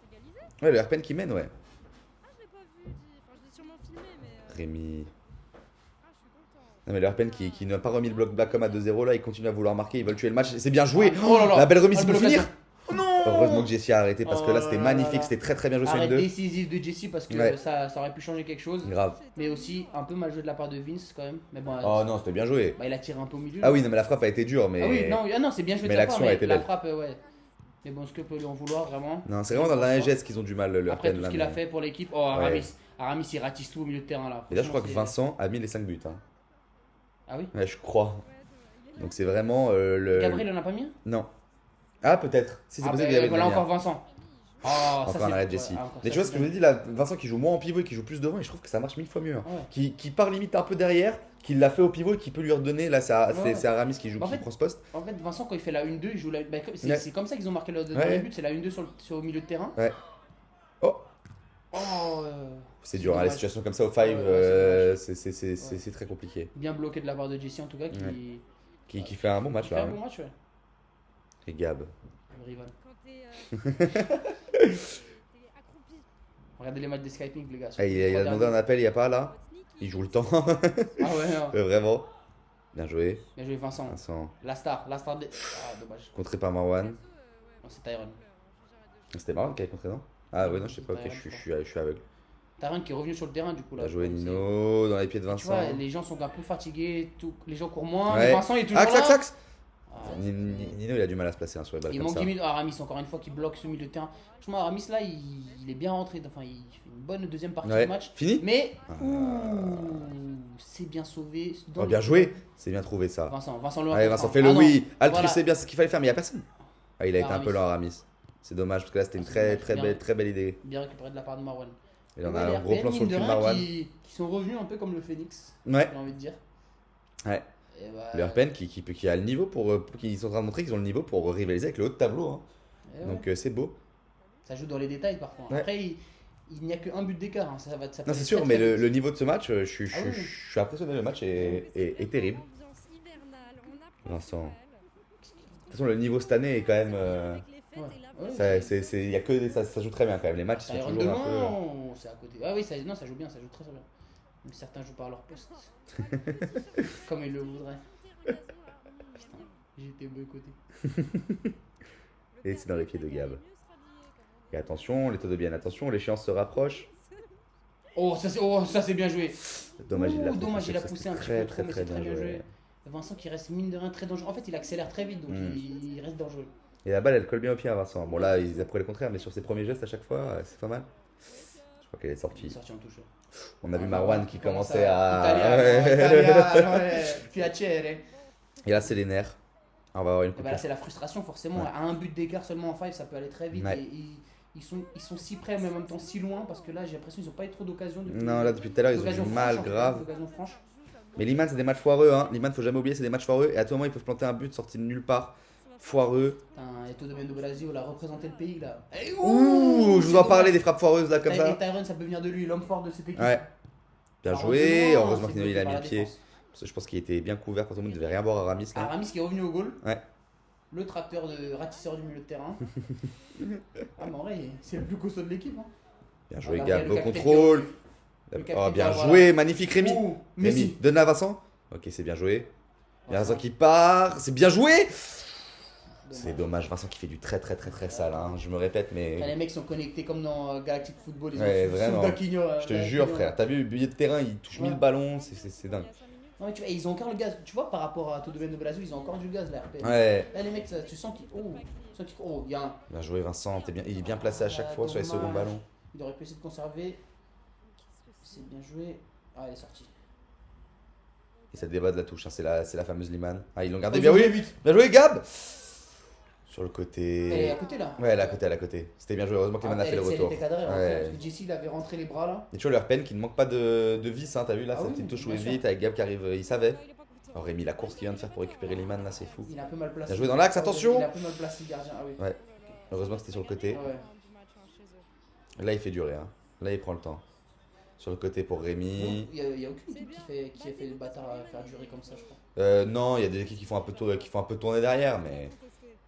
Speaker 1: Ouais, le RPN qui mène, ouais.
Speaker 3: Ah, je l'ai pas vu. Enfin, je l'ai sûrement filmé, mais.
Speaker 1: Rémi.
Speaker 3: Ah, je suis content.
Speaker 1: Non, mais le RPN qui n'a pas remis le bloc Blackcom à 2-0, là, ils continuent à vouloir marquer. Ils veulent tuer le match. C'est bien joué.
Speaker 2: Oh là là.
Speaker 1: La belle remise
Speaker 2: Ah,
Speaker 1: pour
Speaker 2: belle
Speaker 1: finir.
Speaker 2: occasion. Oh non.
Speaker 1: Heureusement que Jessie a arrêté parce que là,
Speaker 2: Oh
Speaker 1: c'était
Speaker 2: là
Speaker 1: magnifique.
Speaker 2: là.
Speaker 1: C'était très bien joué sur une
Speaker 2: Arrête
Speaker 1: 2.
Speaker 2: décisive de Jesse parce que
Speaker 1: Ouais.
Speaker 2: ça aurait pu changer quelque chose.
Speaker 1: Grave.
Speaker 2: Mais aussi un peu mal joué de la part de Vince quand même. Mais bon,
Speaker 1: Oh non, c'était bien joué.
Speaker 2: bah, il a tiré un peu au milieu.
Speaker 1: Ah oui, non, mais la frappe a été dure. Mais...
Speaker 2: Ah oui, non, c'est bien joué
Speaker 1: mais
Speaker 2: de sa part,
Speaker 1: l'action a été
Speaker 2: la
Speaker 1: belle.
Speaker 2: frappe, ouais. Mais bon, ce que peut lui en vouloir vraiment.
Speaker 1: Non, c'est vraiment dans la geste qu'ils ont du mal, le
Speaker 2: Après
Speaker 1: RPN.
Speaker 2: tout
Speaker 1: là,
Speaker 2: ce qu'il a
Speaker 1: mais-
Speaker 2: fait pour l'équipe, oh Aramis il ratisse tout au milieu de terrain là.
Speaker 1: Et là, je crois que
Speaker 2: Franchement,
Speaker 1: Vincent a mis les 5 buts. Hein.
Speaker 2: Ah oui.
Speaker 1: Ouais, je crois. Donc c'est vraiment le.
Speaker 2: Gabriel en a pas mis un.
Speaker 1: Non. Ah, peut-être. Si, c'est
Speaker 2: Ah
Speaker 1: possible
Speaker 2: bah,
Speaker 1: qu'il y avait
Speaker 2: voilà
Speaker 1: le
Speaker 2: encore Vincent. Oh, ça,
Speaker 1: Encore un
Speaker 2: c'est-
Speaker 1: arrêt de Jesse.
Speaker 2: ouais, encore
Speaker 1: Mais
Speaker 2: ça,
Speaker 1: tu vois ce
Speaker 2: c'est
Speaker 1: que je me dis là, Vincent qui joue moins en pivot et qui joue plus devant, et je trouve que ça marche 1000 fois mieux. Hein.
Speaker 2: Ouais.
Speaker 1: Qui part limite un peu derrière, qui l'a fait au pivot et qui peut lui redonner. Là,
Speaker 2: Ouais.
Speaker 1: c'est Aramis qui joue,
Speaker 2: En
Speaker 1: qui
Speaker 2: fait,
Speaker 1: prend ce poste.
Speaker 2: En fait, Vincent, quand il fait la 1-2, il joue la. Bah, c'est
Speaker 1: Ouais.
Speaker 2: c'est comme ça qu'ils ont marqué le
Speaker 1: Ouais.
Speaker 2: dernier but, c'est la 1-2 au milieu de terrain.
Speaker 1: Ouais. Oh,
Speaker 2: Oh,
Speaker 1: c'est dur, hein, les
Speaker 2: dommage.
Speaker 1: situations comme ça au 5,
Speaker 2: Ouais,
Speaker 1: c'est très compliqué.
Speaker 2: bien bloqué de la part de Jesse en tout cas, qui,
Speaker 1: Ouais. Qui fait un bon match
Speaker 2: qui fait
Speaker 1: là.
Speaker 2: un
Speaker 1: hein.
Speaker 2: bon match, ouais.
Speaker 1: Et Gab.
Speaker 2: Le rival.
Speaker 3: Quand t'es. T'es accroupi.
Speaker 2: Regardez les matchs des Skyping, les gars.
Speaker 1: Ah, il a demandé un appel, il n'y a pas là. Il joue le temps.
Speaker 2: Ah ouais, non.
Speaker 1: Vraiment. Bien joué.
Speaker 2: Bien joué, Vincent.
Speaker 1: Vincent.
Speaker 2: La star des. Ah, dommage.
Speaker 1: Contré par Marwan.
Speaker 2: Non, c'est Tyron.
Speaker 1: C'était Marwan qui avait contré, non? Ah ouais, non, je sais pas, ok,
Speaker 2: Tyron,
Speaker 1: je suis aveugle.
Speaker 2: Tyron qui est revenu sur le terrain, du coup. Là,
Speaker 1: Bien joué
Speaker 2: donc,
Speaker 1: Nino, dans les pieds de
Speaker 2: tu vois,
Speaker 1: Vincent.
Speaker 2: les gens sont un peu fatigués, les gens courent moins.
Speaker 1: Ouais.
Speaker 2: Mais Vincent il est toujours
Speaker 1: Axe,
Speaker 2: là.
Speaker 1: axe, axe.
Speaker 2: Ah,
Speaker 1: Nino, il a du mal à se placer hein, sur les balles
Speaker 2: il
Speaker 1: comme
Speaker 2: manque
Speaker 1: ça.
Speaker 2: limite Aramis, encore une fois, qui bloque ce milieu de terrain. Franchement, Aramis là, il est bien rentré. Enfin, il fait une bonne deuxième partie
Speaker 1: Ouais.
Speaker 2: du match.
Speaker 1: Fini?
Speaker 2: Mais,
Speaker 1: Ah.
Speaker 2: c'est bien sauvé. Dans
Speaker 1: Oh,
Speaker 2: le-
Speaker 1: bien joué. C'est bien trouvé ça.
Speaker 2: Vincent le
Speaker 1: Allez, Vincent,
Speaker 2: ah,
Speaker 1: fais-le,
Speaker 2: non.
Speaker 1: oui. Altru,
Speaker 2: Voilà.
Speaker 1: c'est bien ce qu'il fallait faire, mais il n'y a personne. Ah, il a été un
Speaker 2: Aramis.
Speaker 1: peu lent, Aramis. C'est dommage, parce que là, c'était une
Speaker 2: Ah, c'est
Speaker 1: très,
Speaker 2: dommage.
Speaker 1: très belle idée.
Speaker 2: Bien récupéré de la part de Marwan.
Speaker 1: Et on
Speaker 2: Ouais,
Speaker 1: a
Speaker 2: les
Speaker 1: un gros
Speaker 2: RPN,
Speaker 1: plan sur le
Speaker 2: mine
Speaker 1: cul de
Speaker 2: de rien,
Speaker 1: Marwan.
Speaker 2: qui sont revenus un peu comme le Phoenix,
Speaker 1: Ouais,
Speaker 2: j'ai envie de dire.
Speaker 1: ouais.
Speaker 2: Et bah,
Speaker 1: Le RPN qui a le niveau qui sont en train de montrer qu'ils ont le niveau pour rivaliser avec le haut de tableau. Hein.
Speaker 2: et ouais,
Speaker 1: Donc c'est beau.
Speaker 2: ça joue dans les détails parfois.
Speaker 1: Ouais.
Speaker 2: Après, il n'y a qu'un but d'écart. Hein. Ça peut
Speaker 1: Non,
Speaker 2: aller
Speaker 1: c'est
Speaker 2: très,
Speaker 1: sûr,
Speaker 2: très
Speaker 1: mais
Speaker 2: vite.
Speaker 1: le niveau de ce match, je
Speaker 2: Ah oui.
Speaker 1: suis impressionné. Le match est terrible. De
Speaker 3: Vincent.
Speaker 1: toute façon, le niveau cette année est quand même.
Speaker 2: Ouais.
Speaker 1: Il y a que ça joue très bien quand même. Les matchs ils sont
Speaker 2: Tyron
Speaker 1: toujours un peu.
Speaker 2: Delon, c'est à côté. Ah oui, non, ça joue bien, ça joue très très bien. Même certains jouent par leur poste. Comme ils le voudraient. Putain, j'ai été boycotté.
Speaker 1: Et c'est dans les pieds de Gab. Et attention, les taux de bien attention, l'échéance se rapproche.
Speaker 2: Oh, ça c'est bien joué.
Speaker 1: Dommage, il l'a
Speaker 2: Dommage, il a
Speaker 1: ça,
Speaker 2: poussé
Speaker 1: c'était
Speaker 2: un petit
Speaker 1: très
Speaker 2: peu trop, mais
Speaker 1: très
Speaker 2: c'est
Speaker 1: bien joué.
Speaker 2: joué. Vincent qui reste mine de rien très dangereux. En fait, il accélère très vite, donc
Speaker 1: Mm.
Speaker 2: il reste dangereux.
Speaker 1: Et la balle elle colle bien au pied à Vincent. Bon là, ils apprenaient le contraire, mais sur ses premiers gestes à chaque fois, c'est pas mal. Je crois qu'elle est
Speaker 2: Il est
Speaker 1: sortie.
Speaker 2: sorti en touche.
Speaker 1: On a vu
Speaker 2: Ah,
Speaker 1: Marwan qui commençait
Speaker 2: Italien,
Speaker 1: à.
Speaker 2: piacere.
Speaker 1: Et là, c'est les nerfs. On va avoir une
Speaker 2: Et bah là,
Speaker 1: coupure.
Speaker 2: c'est la frustration, forcément.
Speaker 1: Ouais.
Speaker 2: À un but d'écart seulement en 5, ça peut aller très vite.
Speaker 1: Ouais.
Speaker 2: Et ils sont si près, mais en même temps si loin, parce que là, j'ai l'impression qu'ils n'ont pas eu trop d'occasions.
Speaker 1: Non, là, depuis tout à l'heure, ils ont
Speaker 2: D'occasion
Speaker 1: du
Speaker 2: franche,
Speaker 1: mal
Speaker 2: en tout cas,
Speaker 1: grave.
Speaker 2: d'occasion franche.
Speaker 1: Mais Liman, c'est des matchs foireux. Hein. Liman, faut jamais oublier, c'est des matchs foireux. Et à tout moment, ils peuvent planter un but sorti de nulle part. Foireux.
Speaker 2: Putain, Eto de Brasil, il a représenté le pays là. Et
Speaker 1: Ouh, je vous en parlais des frappes foireuses là comme
Speaker 2: Et
Speaker 1: ça.
Speaker 2: Tyron, ça peut venir de lui, l'homme fort de cette équipe.
Speaker 1: Ouais. Bien
Speaker 2: Par
Speaker 1: joué.
Speaker 2: contre,
Speaker 1: Heureusement
Speaker 2: c'est
Speaker 1: qu'il il a
Speaker 2: bloqué
Speaker 1: mis
Speaker 2: par
Speaker 1: le
Speaker 2: la
Speaker 1: pied.
Speaker 2: défense.
Speaker 1: Parce que je pense qu'il était bien couvert pour tout le monde. Il devait rien voir à Ramis là.
Speaker 2: Aramis qui est revenu au goal.
Speaker 1: Ouais.
Speaker 2: Le tracteur de ratisseur du milieu de terrain. Ah, mais en vrai, c'est le plus costaud de l'équipe. Hein.
Speaker 1: Bien joué,
Speaker 2: Ah,
Speaker 1: Gab.
Speaker 2: le
Speaker 1: Beau
Speaker 2: capitaine
Speaker 1: contrôle.
Speaker 2: Le
Speaker 1: Oh,
Speaker 2: capitaine,
Speaker 1: bien
Speaker 2: voilà.
Speaker 1: joué. Magnifique Rémi.
Speaker 2: Ouh,
Speaker 1: Rémi,
Speaker 2: Messi.
Speaker 1: donne à Vincent. Ok, c'est bien joué. Bien
Speaker 2: Vincent.
Speaker 1: Vincent qui part. C'est bien joué.
Speaker 2: Dommage.
Speaker 1: C'est dommage. Vincent qui fait du très sale. Hein. Je me répète,
Speaker 2: Là,
Speaker 1: mais.
Speaker 2: les mecs sont connectés comme dans Galactic Football. Ils
Speaker 1: Ouais,
Speaker 2: ont sous
Speaker 1: vraiment.
Speaker 2: Daquinho,
Speaker 1: Je te jure, frère. T'as vu le billet de terrain, il touche 1000
Speaker 2: Ouais.
Speaker 1: ballons. C'est dingue.
Speaker 2: Non, mais tu vois, ils ont encore le gaz. Tu vois, par rapport à tout domaine de Brasil, ils ont encore du gaz là. RPN.
Speaker 1: Ouais.
Speaker 2: Là, les mecs, tu sens qu'ils. Oh, il y a un.
Speaker 1: Bien joué, Vincent. Il est bien placé à chaque fois sur les
Speaker 2: Dommage.
Speaker 1: seconds ballons.
Speaker 2: Il aurait pu essayer de conserver. C'est bien joué. Ah, elle est sortie.
Speaker 1: Et ça débat de la touche. Hein. C'est la fameuse Liman. Ah, ils l'ont gardé.
Speaker 2: Oh,
Speaker 1: Bien
Speaker 2: bien
Speaker 1: joué.
Speaker 2: vite.
Speaker 1: Bien joué, Gab. Sur le
Speaker 2: Elle est
Speaker 1: côté.
Speaker 2: à côté là.
Speaker 1: Ouais, elle est à côté. C'était bien joué. Heureusement que Liman a fait le
Speaker 2: Elle
Speaker 1: retour.
Speaker 2: était cadrée,
Speaker 1: Ouais.
Speaker 2: parce que Jesse il avait rentré les bras là.
Speaker 1: Et tu vois, leur peine qui ne manque pas de vis. Hein. T'as vu là,
Speaker 2: Ah
Speaker 1: cette
Speaker 2: oui,
Speaker 1: petite touche
Speaker 2: bien
Speaker 1: jouée
Speaker 2: sûr.
Speaker 1: vite avec Gab qui arrive. Il savait. Oh, Rémi, la course qu'il vient de faire pour récupérer Liman là, c'est fou.
Speaker 2: Il est un peu mal placé.
Speaker 1: Bien joué dans l'axe, attention.
Speaker 2: Il est un peu mal placé le gardien. Ah oui.
Speaker 1: Ouais. Heureusement que c'était sur le côté.
Speaker 2: Ouais.
Speaker 1: Là, il fait durer. Hein. Là, il prend le temps. Sur le côté pour Rémi.
Speaker 2: Il y a aucune équipe qui a fait le bâtard à faire durer comme ça, je crois.
Speaker 1: Non, il y a des équipes qui font un peu tourner derrière,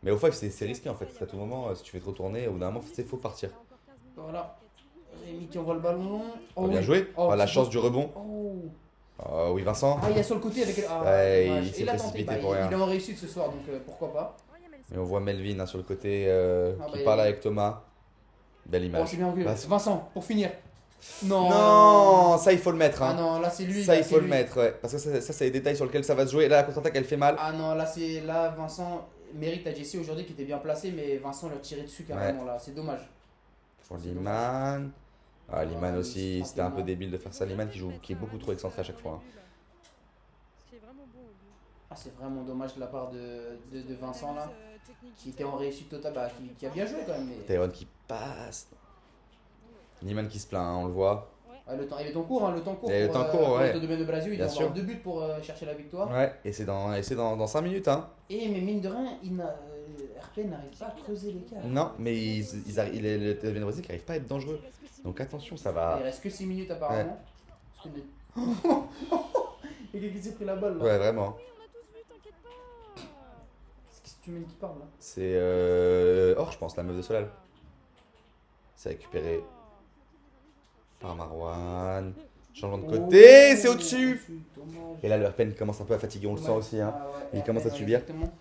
Speaker 1: mais au five c'est risqué en fait. À tout moment, si tu fais trop tourner, au bout d'un moment, il faut partir.
Speaker 2: Voilà. Rémi qui envoie le ballon long.
Speaker 1: Oh, bien
Speaker 2: oui.
Speaker 1: joué.
Speaker 2: Oh,
Speaker 1: Oh, la
Speaker 2: c'est
Speaker 1: chance
Speaker 2: beau.
Speaker 1: du rebond.
Speaker 2: Oh.
Speaker 1: Oh, oui, Vincent.
Speaker 2: Ah, il est sur le côté avec. Ah,
Speaker 1: Ouais,
Speaker 2: dommage.
Speaker 1: il s'est
Speaker 2: Et il a tenté.
Speaker 1: précipité
Speaker 2: Bah,
Speaker 1: pour rien.
Speaker 2: il est en réussite ce soir, donc pourquoi pas.
Speaker 1: Et on voit Melvin hein, sur le côté
Speaker 2: Ah,
Speaker 1: qui
Speaker 2: bah,
Speaker 1: parle
Speaker 2: il-
Speaker 1: avec Thomas. Belle
Speaker 2: Oh,
Speaker 1: image.
Speaker 2: c'est bien vu.
Speaker 1: Bah,
Speaker 2: Vincent, pour finir. Non.
Speaker 1: non, ça il faut le mettre.
Speaker 2: Ah
Speaker 1: Hein.
Speaker 2: non, là c'est lui.
Speaker 1: Ça
Speaker 2: là,
Speaker 1: il
Speaker 2: c'est
Speaker 1: faut le
Speaker 2: lui.
Speaker 1: mettre, ouais. Parce que ça c'est les détails sur lesquels ça va se jouer. Là, la contre-attaque elle fait mal.
Speaker 2: Ah non, là Vincent mérite à Jesse aujourd'hui qui était bien placé, mais Vincent l'a tiré dessus carrément là. C'est dommage.
Speaker 1: Pour Liman. Ah, Liman
Speaker 2: Ouais,
Speaker 1: aussi,
Speaker 2: il se
Speaker 1: c'était un peu
Speaker 2: frappe
Speaker 1: débile de faire ça. Liman qui est beaucoup trop excentré à chaque fois. Hein.
Speaker 2: Ah, c'est vraiment dommage de la part de Vincent là, qui était en réussite totale, bah, qui a bien joué quand même. Mais...
Speaker 1: Tyrone qui passe. Liman qui se plaint, hein, on le voit.
Speaker 2: Ah, il est en cours, hein, le temps court.
Speaker 1: Il est
Speaker 2: pour,
Speaker 1: en cours,
Speaker 2: pour
Speaker 1: ouais.
Speaker 2: le domaine de Brasil, il
Speaker 1: Bien
Speaker 2: doit
Speaker 1: sûr.
Speaker 2: avoir 2 buts pour chercher la victoire.
Speaker 1: Ouais, et c'est dans 5 minutes. Hein.
Speaker 2: Et mais mine de rien, RPN n'arrive pas à creuser l'écart.
Speaker 1: Non, mais le TVN Brésil qui n'arrive pas à être dangereux. Donc attention, ça va.
Speaker 2: Il reste que 6 minutes apparemment. Parce que il y a quelqu'un qui s'est pris la balle là.
Speaker 1: Ouais, vraiment.
Speaker 2: Qu'est-ce que tu mets qui parle là?
Speaker 1: C'est Or, je pense, la meuf de Solal. C'est récupéré. par Marwan. Changement de côté, c'est au-dessus. Et là, le RPN commence un peu à fatiguer, on le sent aussi. Hein. Il commence à subir.
Speaker 2: Exactement.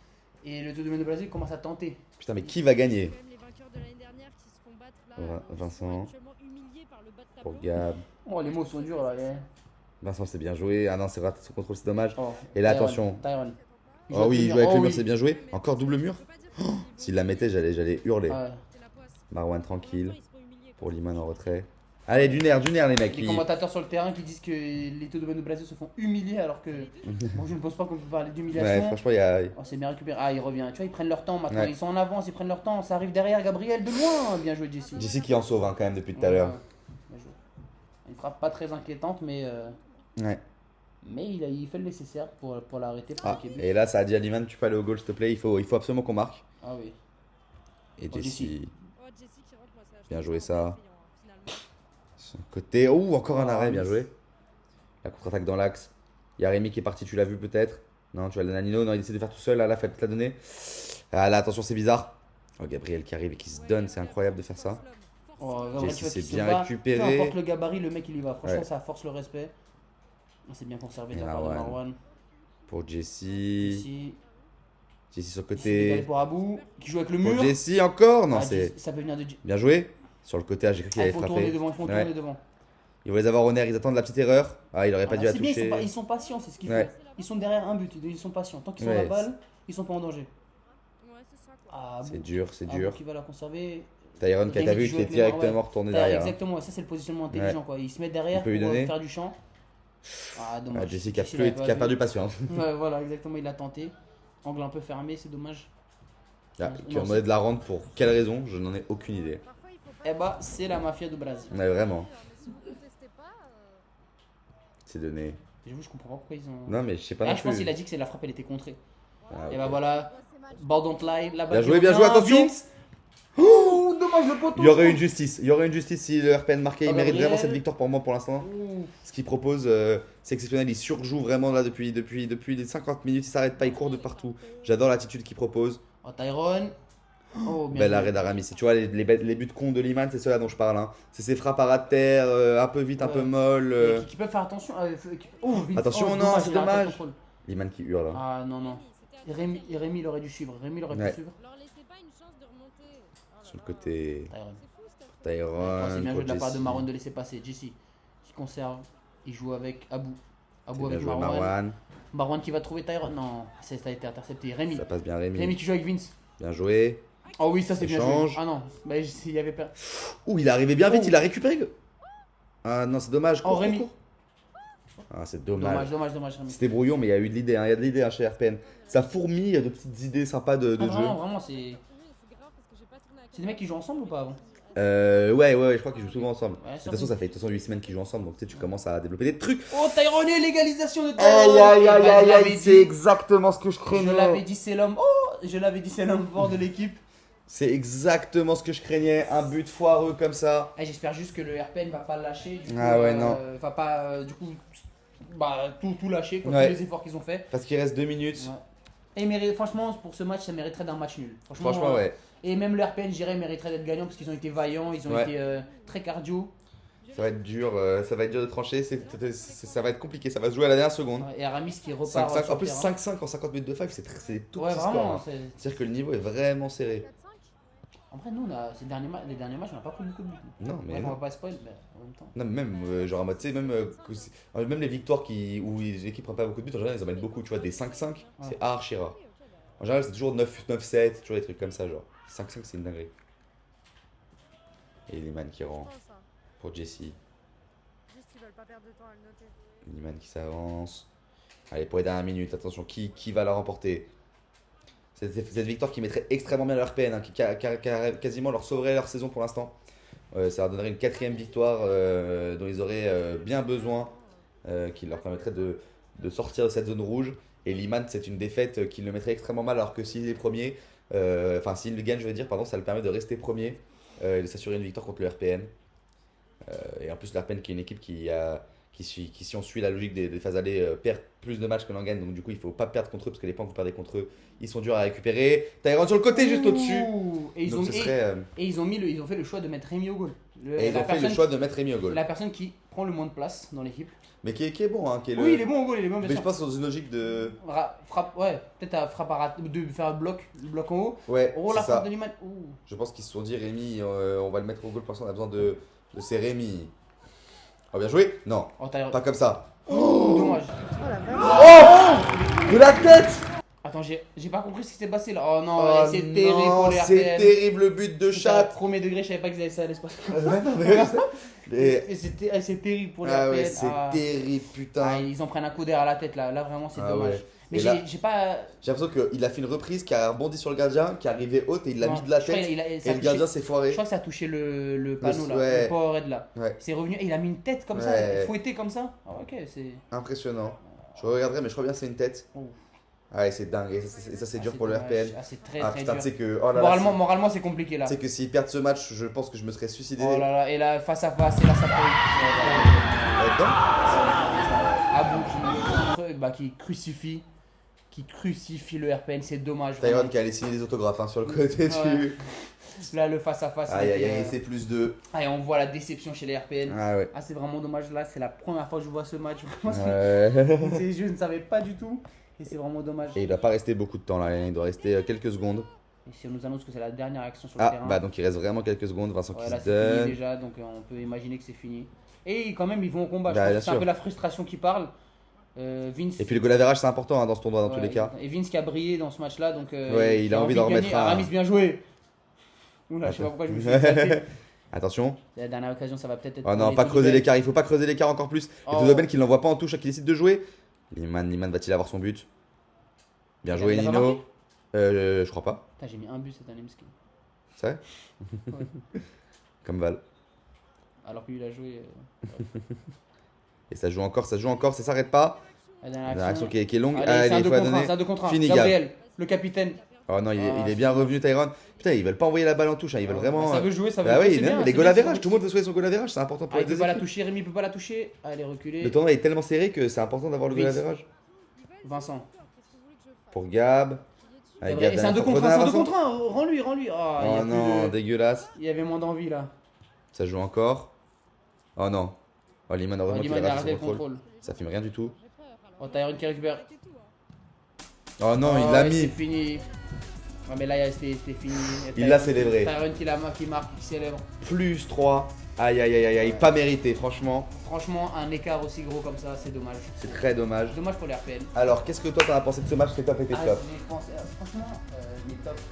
Speaker 2: Et le domaine de Brésil commence à tenter.
Speaker 1: Putain, mais qui va gagner?
Speaker 3: Même les vainqueurs de l'année dernière qui se font battre là.
Speaker 1: Vincent.
Speaker 3: Actuellement humiliés par le bas de
Speaker 1: Pour
Speaker 3: tableau.
Speaker 1: Gab.
Speaker 2: Oh, les mots sont durs là.
Speaker 1: Vincent, c'est bien joué. Ah non, c'est raté son contrôle, c'est dommage.
Speaker 2: Oh,
Speaker 1: Et là,
Speaker 2: Tyron,
Speaker 1: attention.
Speaker 2: Tyron.
Speaker 1: Oh oui, il joue avec le mur,
Speaker 2: oui.
Speaker 1: c'est bien joué. Encore double mur. S'il la mettait, j'allais hurler.
Speaker 2: Ouais.
Speaker 1: Marwan tranquille. Pour Liman en retrait. Allez, du nerf, les mecs.
Speaker 2: Les commentateurs sur le terrain qui disent que les taux de domaine de Brésil se font humilier alors que bon, je ne pense pas qu'on peut parler
Speaker 1: Ouais,
Speaker 2: d'humiliation.
Speaker 1: franchement, il y a.
Speaker 2: Oh, c'est bien récupéré. Ah, il revient. Tu vois, ils prennent leur temps maintenant.
Speaker 1: Ouais.
Speaker 2: Ils sont en avance, ils prennent leur temps. Ça arrive derrière Gabriel de loin. Bien joué, Jesse.
Speaker 1: Jesse qui en sauve hein, quand même depuis tout à l'heure.
Speaker 2: Bien joué. Une frappe pas très inquiétante, mais
Speaker 1: Ouais.
Speaker 2: il fait le nécessaire pour l'arrêter. Pour
Speaker 1: Ah,
Speaker 2: marquer but.
Speaker 1: et là, ça a dit à Liman, tu peux aller au goal, s'il te plaît. Il faut absolument qu'on marque.
Speaker 2: Ah oui.
Speaker 1: Et
Speaker 2: Oh,
Speaker 1: Jesse,
Speaker 2: Jesse.
Speaker 3: Oh, Jessie qui rentre, moi, ça, je
Speaker 1: Bien
Speaker 3: trouve
Speaker 1: joué,
Speaker 3: ça
Speaker 1: ça.
Speaker 3: brillant, finalement.
Speaker 1: son côté. Oh, encore un
Speaker 2: Ah,
Speaker 1: arrêt, bien
Speaker 2: mais
Speaker 1: joué. La contre-attaque dans l'axe. Il y a Rémi qui est parti, tu l'as vu peut-être? Non, tu vas le donner à Nino. Non, il essaie de faire tout seul. Là, la fête te l'a donné. Ah là, attention, c'est bizarre. Oh, Gabriel qui arrive et qui se donne. C'est incroyable de faire ça.
Speaker 2: Oh, Gabriel,
Speaker 1: Jesse
Speaker 2: tu vois
Speaker 1: s'est
Speaker 2: qu'il se
Speaker 1: bien
Speaker 2: bat.
Speaker 1: récupéré.
Speaker 2: Peu importe le gabarit, le mec il y va. Franchement,
Speaker 1: Ouais.
Speaker 2: ça force le respect. Oh, c'est bien conservé de
Speaker 1: Et
Speaker 2: la part de
Speaker 1: Marwan.
Speaker 2: Marwan.
Speaker 1: Pour Jesse.
Speaker 2: Ici,
Speaker 1: Jesse sur le
Speaker 2: ici, décalé
Speaker 1: côté.
Speaker 2: pour Abou qui joue avec le
Speaker 1: Pour
Speaker 2: mur.
Speaker 1: Jesse encore. Non,
Speaker 2: Ah,
Speaker 1: c'est
Speaker 2: ça peut venir de.
Speaker 1: bien joué. Sur le côté, j'ai cru qu'il
Speaker 2: Ah, il
Speaker 1: allait
Speaker 2: faut tourner
Speaker 1: frapper.
Speaker 2: devant, ils font
Speaker 1: Ouais.
Speaker 2: tourner devant.
Speaker 1: Ils vont les avoir au nerf, ils attendent la petite erreur. Ah, il aurait pas
Speaker 2: Ah,
Speaker 1: dû la
Speaker 2: c'est bien,
Speaker 1: toucher.
Speaker 2: ils sont patients, c'est ce qu'il
Speaker 1: Ouais.
Speaker 2: faut. Ils sont derrière un but, ils sont patients. Tant qu'ils ont
Speaker 1: Ouais,
Speaker 2: la balle, ils sont pas en danger.
Speaker 3: Ouais, c'est ça, quoi.
Speaker 2: Ah,
Speaker 1: C'est
Speaker 2: Abou.
Speaker 1: dur, c'est
Speaker 2: Abou
Speaker 1: dur.
Speaker 2: qui va la conserver.
Speaker 1: Tyron qui a
Speaker 2: Rémi
Speaker 1: vu
Speaker 2: qui joue
Speaker 1: qu'il est
Speaker 2: avec les mains,
Speaker 1: directement
Speaker 2: ouais.
Speaker 1: retourné
Speaker 2: T'as-
Speaker 1: derrière. hein.
Speaker 2: Exactement, ça c'est le positionnement intelligent quoi. Il se met derrière
Speaker 1: On peut lui
Speaker 2: pour
Speaker 1: donner.
Speaker 2: faire du champ. Ah, dommage.
Speaker 1: Ah, Jesse qui a,
Speaker 2: Jesse, il avait pas vu.
Speaker 1: perdu patience.
Speaker 2: Ouais, voilà, exactement, il a tenté. Angle un peu fermé, c'est dommage.
Speaker 1: Ah,
Speaker 2: Non,
Speaker 1: qui a demandé de la rendre pour quelle raison? Je n'en ai aucune idée.
Speaker 3: Parfois, il faut pas.
Speaker 2: Eh bah, c'est la mafia du Brésil.
Speaker 1: Mais vraiment,
Speaker 3: Mais si vous contestez pas,
Speaker 1: c'est donné.
Speaker 2: J'avoue, je comprends pas pourquoi ils ont.
Speaker 1: Non, mais je sais pas
Speaker 2: Ah,
Speaker 1: non
Speaker 2: je pense
Speaker 1: plus.
Speaker 2: qu'il a dit que c'est la frappe, elle était contrée.
Speaker 1: Ah,
Speaker 2: Et
Speaker 1: ok.
Speaker 2: bah voilà,
Speaker 3: c'est match.
Speaker 2: ball don't lie, la
Speaker 1: Bien joué, attention.
Speaker 2: Vince. Oh, dommage le poteau.
Speaker 1: Il y aurait une justice. Il y aurait une justice si le RPN marquait. Il
Speaker 2: Ah,
Speaker 1: mérite
Speaker 2: Gabriel.
Speaker 1: vraiment cette victoire pour moi pour l'instant.
Speaker 2: Ouh.
Speaker 1: Ce qu'il propose, c'est exceptionnel. Il surjoue vraiment là depuis les 50 minutes. Il s'arrête pas, il court de partout. J'adore l'attitude qu'il propose.
Speaker 2: Oh, Tyron. Oh, bien
Speaker 1: Bel
Speaker 2: joué.
Speaker 1: arrêt d'Aramis. Tu vois, les buts cons de Liman, c'est ceux-là dont je parle. Hein. C'est ces frappes à ras de terre, un peu vite, un
Speaker 2: Ouais.
Speaker 1: peu molle.
Speaker 2: Et qui peuvent faire attention. Oh, Vince.
Speaker 1: Attention,
Speaker 2: Oh,
Speaker 1: non, c'est
Speaker 2: il a raté le
Speaker 1: dommage.
Speaker 2: contrôle.
Speaker 1: Liman qui hurle. Hein.
Speaker 2: Ah non, non. Et Rémi, il aurait dû suivre. Rémi, il aurait
Speaker 1: Ouais.
Speaker 2: pu suivre.
Speaker 3: Leur laissez pas une chance de remonter. Oh là
Speaker 1: Sur le
Speaker 3: là.
Speaker 1: côté,
Speaker 2: Tyron.
Speaker 3: C'est fou, cette affaire.
Speaker 1: Tyron.
Speaker 2: Oh, c'est bien joué de la
Speaker 1: pour
Speaker 2: part de
Speaker 1: Jesse.
Speaker 2: Marwan de laisser passer. Jesse qui conserve. Il joue avec Abou.
Speaker 1: C'est
Speaker 2: Abou
Speaker 1: bien
Speaker 2: avec
Speaker 1: joué,
Speaker 2: Marwan.
Speaker 1: Marwan.
Speaker 2: Marwan qui va trouver Tyron. Non, ça a été intercepté. Rémi.
Speaker 1: Ça passe bien, Rémi.
Speaker 2: Rémi qui joue avec Vince.
Speaker 1: Bien joué.
Speaker 2: Oh oui, ça c'est bien joué.
Speaker 1: Échange.
Speaker 2: Ah non, bah, il y avait pas.
Speaker 1: Ouh, il est arrivé bien vite,
Speaker 2: Oh.
Speaker 1: il a récupéré. Ah non, c'est dommage.
Speaker 2: Oh, Rémi.
Speaker 1: Ah, c'est
Speaker 2: Dommage,
Speaker 1: dommage.
Speaker 2: dommage, Rémi.
Speaker 1: C'était brouillon, mais il y a eu de l'idée. Hein. Il y a de l'idée hein, chez RPN. Ça fourmille de petites idées sympas de
Speaker 2: Ah,
Speaker 1: jeu.
Speaker 2: vraiment, c'est.
Speaker 3: Oui, c'est grave parce que j'ai pas tourné à
Speaker 2: C'est des mecs qui jouent ensemble ou pas avant?
Speaker 1: Ouais, je crois qu'ils jouent souvent ensemble.
Speaker 2: Ouais,
Speaker 1: De toute façon, ça fait de toute façon 8 semaines qu'ils jouent ensemble, donc tu sais, tu commences à développer des trucs.
Speaker 2: Oh, Tyron et l'égalisation de Tyron. Eh ben, je l'avais dit.
Speaker 1: exactement ce que je
Speaker 2: Je l'avais dit, c'est l'homme. Oh, je l'avais dit, c'est l'homme fort de l'équipe.
Speaker 1: C'est exactement ce que je craignais. Un but foireux comme ça.
Speaker 2: Eh, j'espère juste que le RPN va pas lâcher. Du coup,
Speaker 1: Ah ouais, non.
Speaker 2: Va pas, du coup, bah, tout lâcher, quoi,
Speaker 1: Ouais.
Speaker 2: tous les efforts qu'ils ont fait.
Speaker 1: Parce qu'il reste 2 minutes.
Speaker 2: Ouais. Et franchement, pour ce match, ça mériterait d'un match nul.
Speaker 1: Franchement, ouais.
Speaker 2: Et même le RPN, je dirais, mériterait d'être gagnant parce qu'ils ont été vaillants, ils ont
Speaker 1: Ouais.
Speaker 2: été très cardio.
Speaker 1: Ça va être dur, de trancher. Ça va être compliqué. Ça va se jouer à la dernière seconde.
Speaker 2: Ouais, et Aramis qui repart.
Speaker 1: 5-5.
Speaker 2: sur
Speaker 1: En
Speaker 2: le
Speaker 1: plus,
Speaker 2: terrain.
Speaker 1: 5-5 en 50 minutes de five, c'est tout
Speaker 2: Ouais,
Speaker 1: petit score.
Speaker 2: vraiment.
Speaker 1: Hein. C'est-à-dire que le niveau est vraiment serré.
Speaker 3: 4-5.
Speaker 2: Après, nous, les derniers matchs, on n'a pas pris beaucoup de buts.
Speaker 1: Non, mais
Speaker 2: Bref, on
Speaker 1: non.
Speaker 2: va pas spoil, mais en même temps.
Speaker 1: Non, mais même, genre, en mode, tu sais, même les victoires où les équipes prennent pas beaucoup de buts, en général, ils en mettent beaucoup. Tu vois, des 5-5, c'est archi rare.
Speaker 3: Oui, ok, d'accord.
Speaker 1: En général, c'est toujours 9-7, toujours des trucs comme ça, genre. 5-5, c'est une dinguerie. Et Liman qui rend
Speaker 3: Bon, ça.
Speaker 1: pour Jesse.
Speaker 3: Juste, ils veulent pas perdre de temps à le noter.
Speaker 1: Liman qui s'avance. Allez, pour les dernières minutes, attention, qui va la remporter? Cette victoire qui mettrait extrêmement bien le RPN, hein, qui quasiment leur sauverait leur saison pour l'instant. Ça leur donnerait une 4ème victoire dont ils auraient bien besoin, qui leur permettrait de sortir de cette zone rouge. Et Liman, c'est une défaite qui le mettrait extrêmement mal, alors que s'il est premier, enfin s'il le gagne, je veux dire, pardon, ça le permet de rester premier et de s'assurer une victoire contre le RPN. Et en plus, le RPN qui est une équipe qui, si on suit la logique des phases allées, perd plus de matchs que n'en gagne. Donc du coup, il faut pas perdre contre eux parce que les points que vous perdez contre eux, ils sont durs à récupérer. Tyron sur le côté, juste au-dessus.
Speaker 2: Ouh. Et ils
Speaker 1: Donc
Speaker 2: ont,
Speaker 1: ce serait.
Speaker 2: et ils ont fait le choix de mettre Rémi au goal.
Speaker 1: Et ils ont fait le choix de mettre Rémi au goal.
Speaker 2: La personne qui prend le moins de place dans l'équipe.
Speaker 1: Mais qui est bon, hein.
Speaker 2: Oui, il est bon au goal, il est bon, bien
Speaker 1: Mais
Speaker 2: sûr.
Speaker 1: je pense dans une logique de.
Speaker 2: Frappe, ouais, peut-être à frappe de faire le bloc en haut.
Speaker 1: Ouais,
Speaker 2: Oh,
Speaker 1: c'est
Speaker 2: la
Speaker 1: ça.
Speaker 2: frappe de Liman. Ouh.
Speaker 1: Je pense qu'ils se sont dit, Rémi, on va le mettre au goal parce qu'on a besoin de ces Rémi. Oh, bien joué? Non,
Speaker 2: Oh, t'as
Speaker 1: pas comme ça.
Speaker 2: dommage.
Speaker 1: De la tête!
Speaker 2: Attends, j'ai pas compris ce qui s'est passé là. Oh non,
Speaker 1: Oh
Speaker 2: c'est terrible pour les
Speaker 1: c'est
Speaker 2: RPN.
Speaker 1: terrible le but de
Speaker 2: Chat.
Speaker 1: chat.
Speaker 2: Premier degré, je savais pas que ça allait se passer.
Speaker 1: Et-
Speaker 2: Et c'est terrible pour les
Speaker 1: Ah
Speaker 2: RPN.
Speaker 1: ouais, c'est terrible,
Speaker 2: Ah,
Speaker 1: putain.
Speaker 2: ils en prennent un coup derrière la tête là. Là, vraiment, c'est
Speaker 1: Ah
Speaker 2: dommage.
Speaker 1: ouais.
Speaker 2: Mais
Speaker 1: Et là-
Speaker 2: j'ai pas.
Speaker 1: J'ai l'impression qu'il a fait une reprise qui a rebondi sur le gardien, qui est arrivé haute et il l'a
Speaker 2: Non,
Speaker 1: mis de la
Speaker 2: je crois
Speaker 1: tête.
Speaker 2: qu'il a- ça a
Speaker 1: Et le
Speaker 2: touché-
Speaker 1: gardien s'est
Speaker 2: Je
Speaker 1: foiré.
Speaker 2: crois que ça a touché le panneau là,
Speaker 1: ouais.
Speaker 2: le powerhead là.
Speaker 1: Ouais,
Speaker 2: C'est revenu et il a mis une tête comme ça,
Speaker 1: Ouais.
Speaker 2: fouetté comme ça. Ah, ok, c'est.
Speaker 1: impressionnant. Je regarderai, mais je crois bien que c'est une tête.
Speaker 2: Oh.
Speaker 1: Ah ouais, c'est dingue. Et ça, c'est dur pour le
Speaker 2: dommage.
Speaker 1: RPN.
Speaker 2: Ah, c'est très
Speaker 1: Ah
Speaker 2: très
Speaker 1: putain, tu
Speaker 2: dur.
Speaker 1: sais que. Oh là là,
Speaker 2: Moralement, c'est compliqué là.
Speaker 1: tu sais que s'ils perdent ce match, je pense que je me serais suicidé.
Speaker 2: Oh là là, et là, face à face, et là, ça peut.
Speaker 1: Là-dedans.
Speaker 2: Abou qui crucifie le RPN, c'est dommage.
Speaker 1: Tyron
Speaker 2: vraiment.
Speaker 1: qui allait signer des autographes hein, sur le côté
Speaker 2: Ouais.
Speaker 1: du.
Speaker 2: Là, le face à face.
Speaker 1: Aïe aïe aïe, c'est plus 2.
Speaker 2: Ah, et on voit la déception chez les RPN.
Speaker 1: Ah ouais.
Speaker 2: Ah, c'est vraiment dommage. Là, c'est la première fois que je vois ce match. Vraiment,
Speaker 1: Ouais.
Speaker 2: je ne savais pas du tout. Et c'est vraiment dommage.
Speaker 1: Et il doit pas rester beaucoup de temps là, il doit rester quelques secondes.
Speaker 2: Et si on nous annonce que c'est la dernière action sur le
Speaker 1: Ah
Speaker 2: terrain.
Speaker 1: bah donc il reste vraiment quelques secondes, Vincent
Speaker 2: Ouais,
Speaker 1: qui
Speaker 2: là,
Speaker 1: se
Speaker 2: c'est fini
Speaker 1: donne.
Speaker 2: déjà, donc on peut imaginer que c'est fini. Et quand même, ils vont au combat. Je
Speaker 1: Bah,
Speaker 2: pense
Speaker 1: bien
Speaker 2: que c'est un
Speaker 1: sûr.
Speaker 2: peu la frustration qui parle. Vince.
Speaker 1: Et puis le goal average c'est important hein, dans ce tournoi dans tous les cas.
Speaker 2: Et Vince qui a brillé dans ce match-là, donc.
Speaker 1: Ouais, il a envie d'en
Speaker 2: de gagner.
Speaker 1: remettre un.
Speaker 2: Aramis, bien joué. Oula, je sais pas pourquoi je me suis éclaté.
Speaker 1: Attention.
Speaker 2: La dernière occasion, ça va peut-être être.
Speaker 1: Oh
Speaker 2: pour
Speaker 1: non,
Speaker 2: les
Speaker 1: pas
Speaker 2: Tony
Speaker 1: creuser
Speaker 2: Bell.
Speaker 1: l'écart, il faut pas creuser l'écart encore plus. Et
Speaker 2: Oh.
Speaker 1: Todoben qui ne l'envoie pas en touche, qui décide de jouer. Liman va-t-il avoir son but? Bien joué
Speaker 2: Il a pas
Speaker 1: Nino.
Speaker 2: marqué
Speaker 1: Je crois pas.
Speaker 2: Putain, j'ai mis un but cette année, Mskin.
Speaker 1: C'est vrai? Comme Val.
Speaker 2: Alors que lui, il a joué.
Speaker 1: Et ça joue encore, ça s'arrête pas.
Speaker 2: La dernière
Speaker 1: La réaction
Speaker 2: action.
Speaker 1: qui est longue.
Speaker 2: Allez,
Speaker 1: Allez,
Speaker 2: c'est un
Speaker 1: il
Speaker 2: 2
Speaker 1: faut la
Speaker 2: contre 1,
Speaker 1: donner.
Speaker 2: c'est un 2 contre 1.
Speaker 1: Fini, Gab.
Speaker 2: Gabriel, le capitaine.
Speaker 1: Oh non, il
Speaker 2: Ah,
Speaker 1: est bien revenu Tyron. Putain, ils veulent pas envoyer la balle en touche, hein, ils veulent vraiment.
Speaker 2: Ça veut jouer, ça veut
Speaker 1: Bah
Speaker 2: jouer.
Speaker 1: oui,
Speaker 2: c'est
Speaker 1: non,
Speaker 2: bien,
Speaker 1: les
Speaker 2: c'est
Speaker 1: goal
Speaker 2: bien,
Speaker 1: average,
Speaker 2: c'est
Speaker 1: tout le monde veut jouer son goal average, c'est important pour
Speaker 2: Ah,
Speaker 1: les
Speaker 2: il peut
Speaker 1: deux
Speaker 2: pas la
Speaker 1: équipes.
Speaker 2: toucher, Rémi peut pas la toucher. Allez, reculer.
Speaker 1: Le tournoi est tellement serré que c'est important d'avoir le goal
Speaker 2: Vince.
Speaker 1: average.
Speaker 2: Vincent.
Speaker 1: Pour Gab. Allez,
Speaker 2: Et c'est un 2 contre 1, c'est un 2 contre 1.
Speaker 1: Vincent.
Speaker 2: Rends-lui. Oh, il y a
Speaker 1: Oh non,
Speaker 2: plus de-
Speaker 1: dégueulasse.
Speaker 2: Il y avait moins d'envie là.
Speaker 1: Ça joue encore. Oh non. Oh Liman, heureusement qu'il
Speaker 2: Liman
Speaker 1: a
Speaker 2: a
Speaker 1: raté
Speaker 2: raté
Speaker 1: son
Speaker 2: le
Speaker 1: contrôle.
Speaker 2: contrôle.
Speaker 1: Ça filme rien du tout.
Speaker 2: Oh, Tyron qui récupère.
Speaker 1: Oh non,
Speaker 2: Oh,
Speaker 1: il l'a
Speaker 2: et C'est
Speaker 1: mis.
Speaker 2: fini. Ouais, mais là, c'était fini.
Speaker 1: Il l'a célébré.
Speaker 2: Tyron qui marque, qui célèbre.
Speaker 1: Plus 3. Aïe aïe aïe aïe aïe, pas mérité, franchement.
Speaker 2: Franchement, un écart aussi gros comme ça, c'est dommage.
Speaker 1: C'est très dommage.
Speaker 2: Dommage pour les RPN.
Speaker 1: Alors, qu'est-ce que toi t'en as pensé de ce match, tes top et tes
Speaker 2: Ah,
Speaker 1: flops?
Speaker 2: je pense, franchement, mes tops,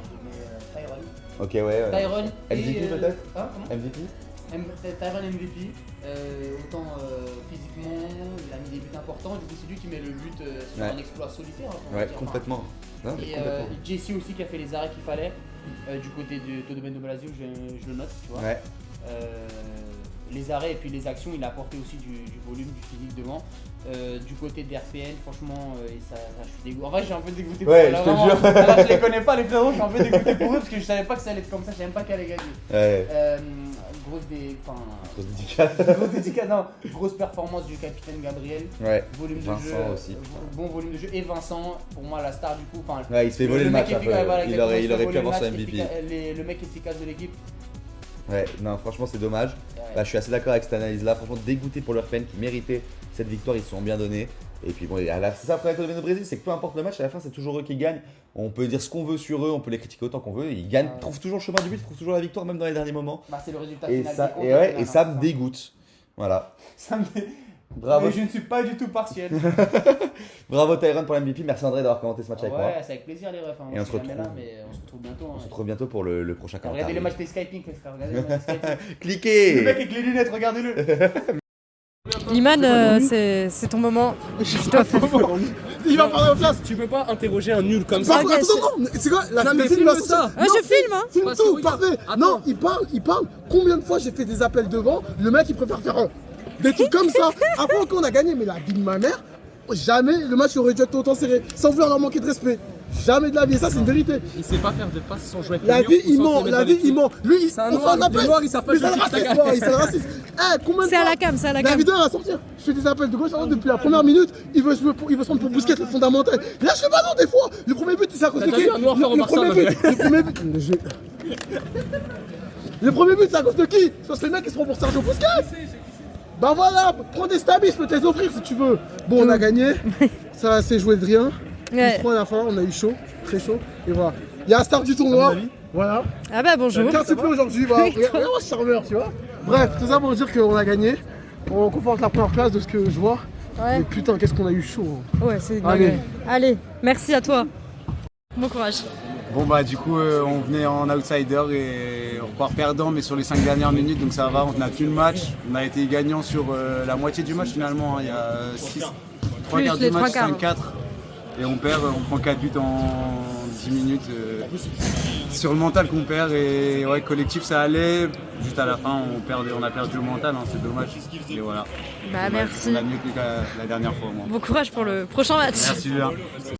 Speaker 2: je mets Tyron.
Speaker 1: Ok, ouais.
Speaker 2: Tyron
Speaker 1: MVP
Speaker 2: et,
Speaker 1: peut-être
Speaker 2: Hein, comment
Speaker 1: MVP
Speaker 2: Tyron MVP. Autant physiquement, il a mis des buts importants. Du coup, c'est lui qui met le but sur
Speaker 1: Ouais.
Speaker 2: un exploit solitaire. on va
Speaker 1: Ouais,
Speaker 2: dire.
Speaker 1: complètement. Non, mais
Speaker 2: Et
Speaker 1: complètement.
Speaker 2: Jesse aussi qui a fait les arrêts qu'il fallait du côté de Todoben de Blasio, je le note, tu vois.
Speaker 1: Ouais.
Speaker 2: Les arrêts et puis les actions, il a apporté aussi du volume, du physique devant. Du côté des RPN, franchement, et ça, je suis dégoûté. En vrai, je suis un peu dégoûté pour
Speaker 1: Ouais,
Speaker 2: eux, là,
Speaker 1: je te
Speaker 2: vraiment.
Speaker 1: jure.
Speaker 2: Là, je les connais pas, les frérots, je suis un peu dégoûté pour eux parce que je savais pas que ça allait être comme ça, je savais même pas qu'elle allait gagner.
Speaker 1: Ouais. Grosse dédicace.
Speaker 2: Grosse dédicace, non, grosse performance du capitaine Gabriel.
Speaker 1: Ouais.
Speaker 2: Volume de
Speaker 1: Vincent
Speaker 2: jeu,
Speaker 1: aussi.
Speaker 2: bon volume de jeu. Et Vincent, pour moi, la star du coup. Enfin,
Speaker 1: Ouais, il se fait voler le
Speaker 2: mec
Speaker 1: match un peu.
Speaker 2: efficace, voilà,
Speaker 1: Il
Speaker 2: exactement,
Speaker 1: aurait
Speaker 2: se fait
Speaker 1: pu
Speaker 2: voler
Speaker 1: avoir
Speaker 2: le
Speaker 1: son
Speaker 2: match,
Speaker 1: MVP.
Speaker 2: le mec efficace de l'équipe.
Speaker 1: Ouais, non, franchement, c'est dommage.
Speaker 2: Ouais.
Speaker 1: Bah, je suis assez d'accord avec cette analyse-là. Franchement, dégoûté pour leur peine qui méritait cette victoire. Ils se sont bien donnés. Et puis bon, c'est ça après le Brésil, c'est que peu importe le match, à la fin, c'est toujours eux qui gagnent. On peut dire ce qu'on veut sur eux, on peut les critiquer autant qu'on veut. Ils gagnent,
Speaker 2: Ouais.
Speaker 1: trouvent toujours le chemin du but, ils trouvent toujours la victoire, même dans les derniers moments.
Speaker 2: Bah, c'est le résultat
Speaker 1: Et
Speaker 2: final.
Speaker 1: ça,
Speaker 2: qui compte,
Speaker 1: et ouais,
Speaker 2: finalement.
Speaker 1: et ça me dégoûte. Voilà.
Speaker 2: Ça me
Speaker 1: Bravo,
Speaker 2: Mais je ne suis pas du tout partiel.
Speaker 1: bravo Tyron pour l'MVP. Merci André d'avoir commenté ce match avec moi.
Speaker 2: Ouais, c'est avec plaisir les refs. Hein.
Speaker 1: Et
Speaker 2: Moi,
Speaker 1: on
Speaker 2: je
Speaker 1: se
Speaker 2: suis jamais
Speaker 1: retrouve.
Speaker 2: là, mais on se retrouve bientôt.
Speaker 1: On
Speaker 2: Hein.
Speaker 1: se retrouve bientôt pour le prochain commentaire.
Speaker 2: Regardez les matchs des Skyping, regardez les matchs des Skyping. Le
Speaker 1: Cliquez.
Speaker 2: mec avec les lunettes, regardez-le.
Speaker 4: Liman, c'est ton moment. Je dois faire.
Speaker 5: Il va prendre la place.
Speaker 6: Tu peux pas interroger un nul comme ça.
Speaker 5: Attends,
Speaker 4: Ok,
Speaker 5: attends, non, c'est quoi la
Speaker 6: Non, mais
Speaker 5: le film
Speaker 6: filme
Speaker 5: va
Speaker 6: ça.
Speaker 5: sortir.
Speaker 4: Ouais,
Speaker 5: Non,
Speaker 4: je filme, hein.
Speaker 5: Filme
Speaker 6: Parce que
Speaker 5: tout,
Speaker 6: regarde,
Speaker 5: parfait.
Speaker 6: attends.
Speaker 5: Non, il parle. Combien de fois j'ai fait des appels devant, le mec il préfère faire des trucs comme ça. Après quand on a gagné, mais la vie de ma mère, jamais le match aurait dû être autant serré, sans vouloir leur manquer de respect. Jamais de la vie, et ça c'est une vérité.
Speaker 6: Il sait pas faire de passe sans jouer avec
Speaker 5: La
Speaker 6: le mur
Speaker 5: vie
Speaker 6: ou
Speaker 5: il
Speaker 6: sans
Speaker 5: ment,
Speaker 6: se mettre
Speaker 5: la
Speaker 6: dans
Speaker 5: vie il
Speaker 6: l'équipe.
Speaker 5: ment. Lui,
Speaker 6: C'est un
Speaker 5: on fait
Speaker 6: noir,
Speaker 5: un
Speaker 6: les
Speaker 5: appel.
Speaker 6: noirs, ils savent pas
Speaker 5: Mais
Speaker 6: jouer
Speaker 5: c'est le
Speaker 6: au tic-tac.
Speaker 5: raciste, ouais, c'est le raciste. Combien de
Speaker 4: C'est à
Speaker 5: fois
Speaker 4: la cam, c'est à la
Speaker 5: La
Speaker 4: cam.
Speaker 5: vidéo va sortir. Je fais des appels de gauche à droite depuis la première minute. Il veut se prendre pour Bousquet, le fondamental. Lâche le ballon des fois. Le premier but, c'est à cause de
Speaker 6: T'as
Speaker 5: qui
Speaker 6: vu un noir faire au
Speaker 5: Le
Speaker 6: Barça,
Speaker 5: premier
Speaker 6: ma
Speaker 5: but. Le premier but. Le premier but, c'est à cause de qui? C'est parce que les mecs, ils seront pour Sergio Busquets. Bah voilà, prends des stabis, je peux te les offrir si tu veux. Bon, on a gagné. Ça s'est joué de rien.
Speaker 4: Ouais.
Speaker 5: 3 à la fin, on a eu chaud, très chaud. Et voilà. Il y a un star du tournoi. Voilà.
Speaker 4: Ah bah bonjour.
Speaker 5: 15 plus aujourd'hui. Voilà. Regarde-moi ce charmeur, tu vois. Bref, tout ça pour dire qu'on a gagné. On conforte la première place de ce que je vois.
Speaker 4: Ouais.
Speaker 5: Mais putain, qu'est-ce qu'on a eu chaud.
Speaker 4: Ouais, c'est
Speaker 5: Allez.
Speaker 4: dingue. Allez, merci à toi. Bon courage.
Speaker 7: Bon bah du coup on venait en outsider et on repart perdant mais sur les 5 dernières minutes donc ça va, on a tenu le match, on a été gagnant sur la moitié du match finalement, hein. Il y a 3 quarts
Speaker 4: les
Speaker 7: du match,
Speaker 4: 3 quarts.
Speaker 7: 5-4 et on perd, on prend 4 buts en 10 minutes sur le mental qu'on perd et ouais collectif ça allait, juste à la fin on a perdu le mental, hein, c'est dommage et voilà.
Speaker 4: Bah
Speaker 7: Dommage.
Speaker 4: merci.
Speaker 7: On a mieux que la dernière fois au moins.
Speaker 4: Bon courage pour le prochain match.
Speaker 7: Merci Julien.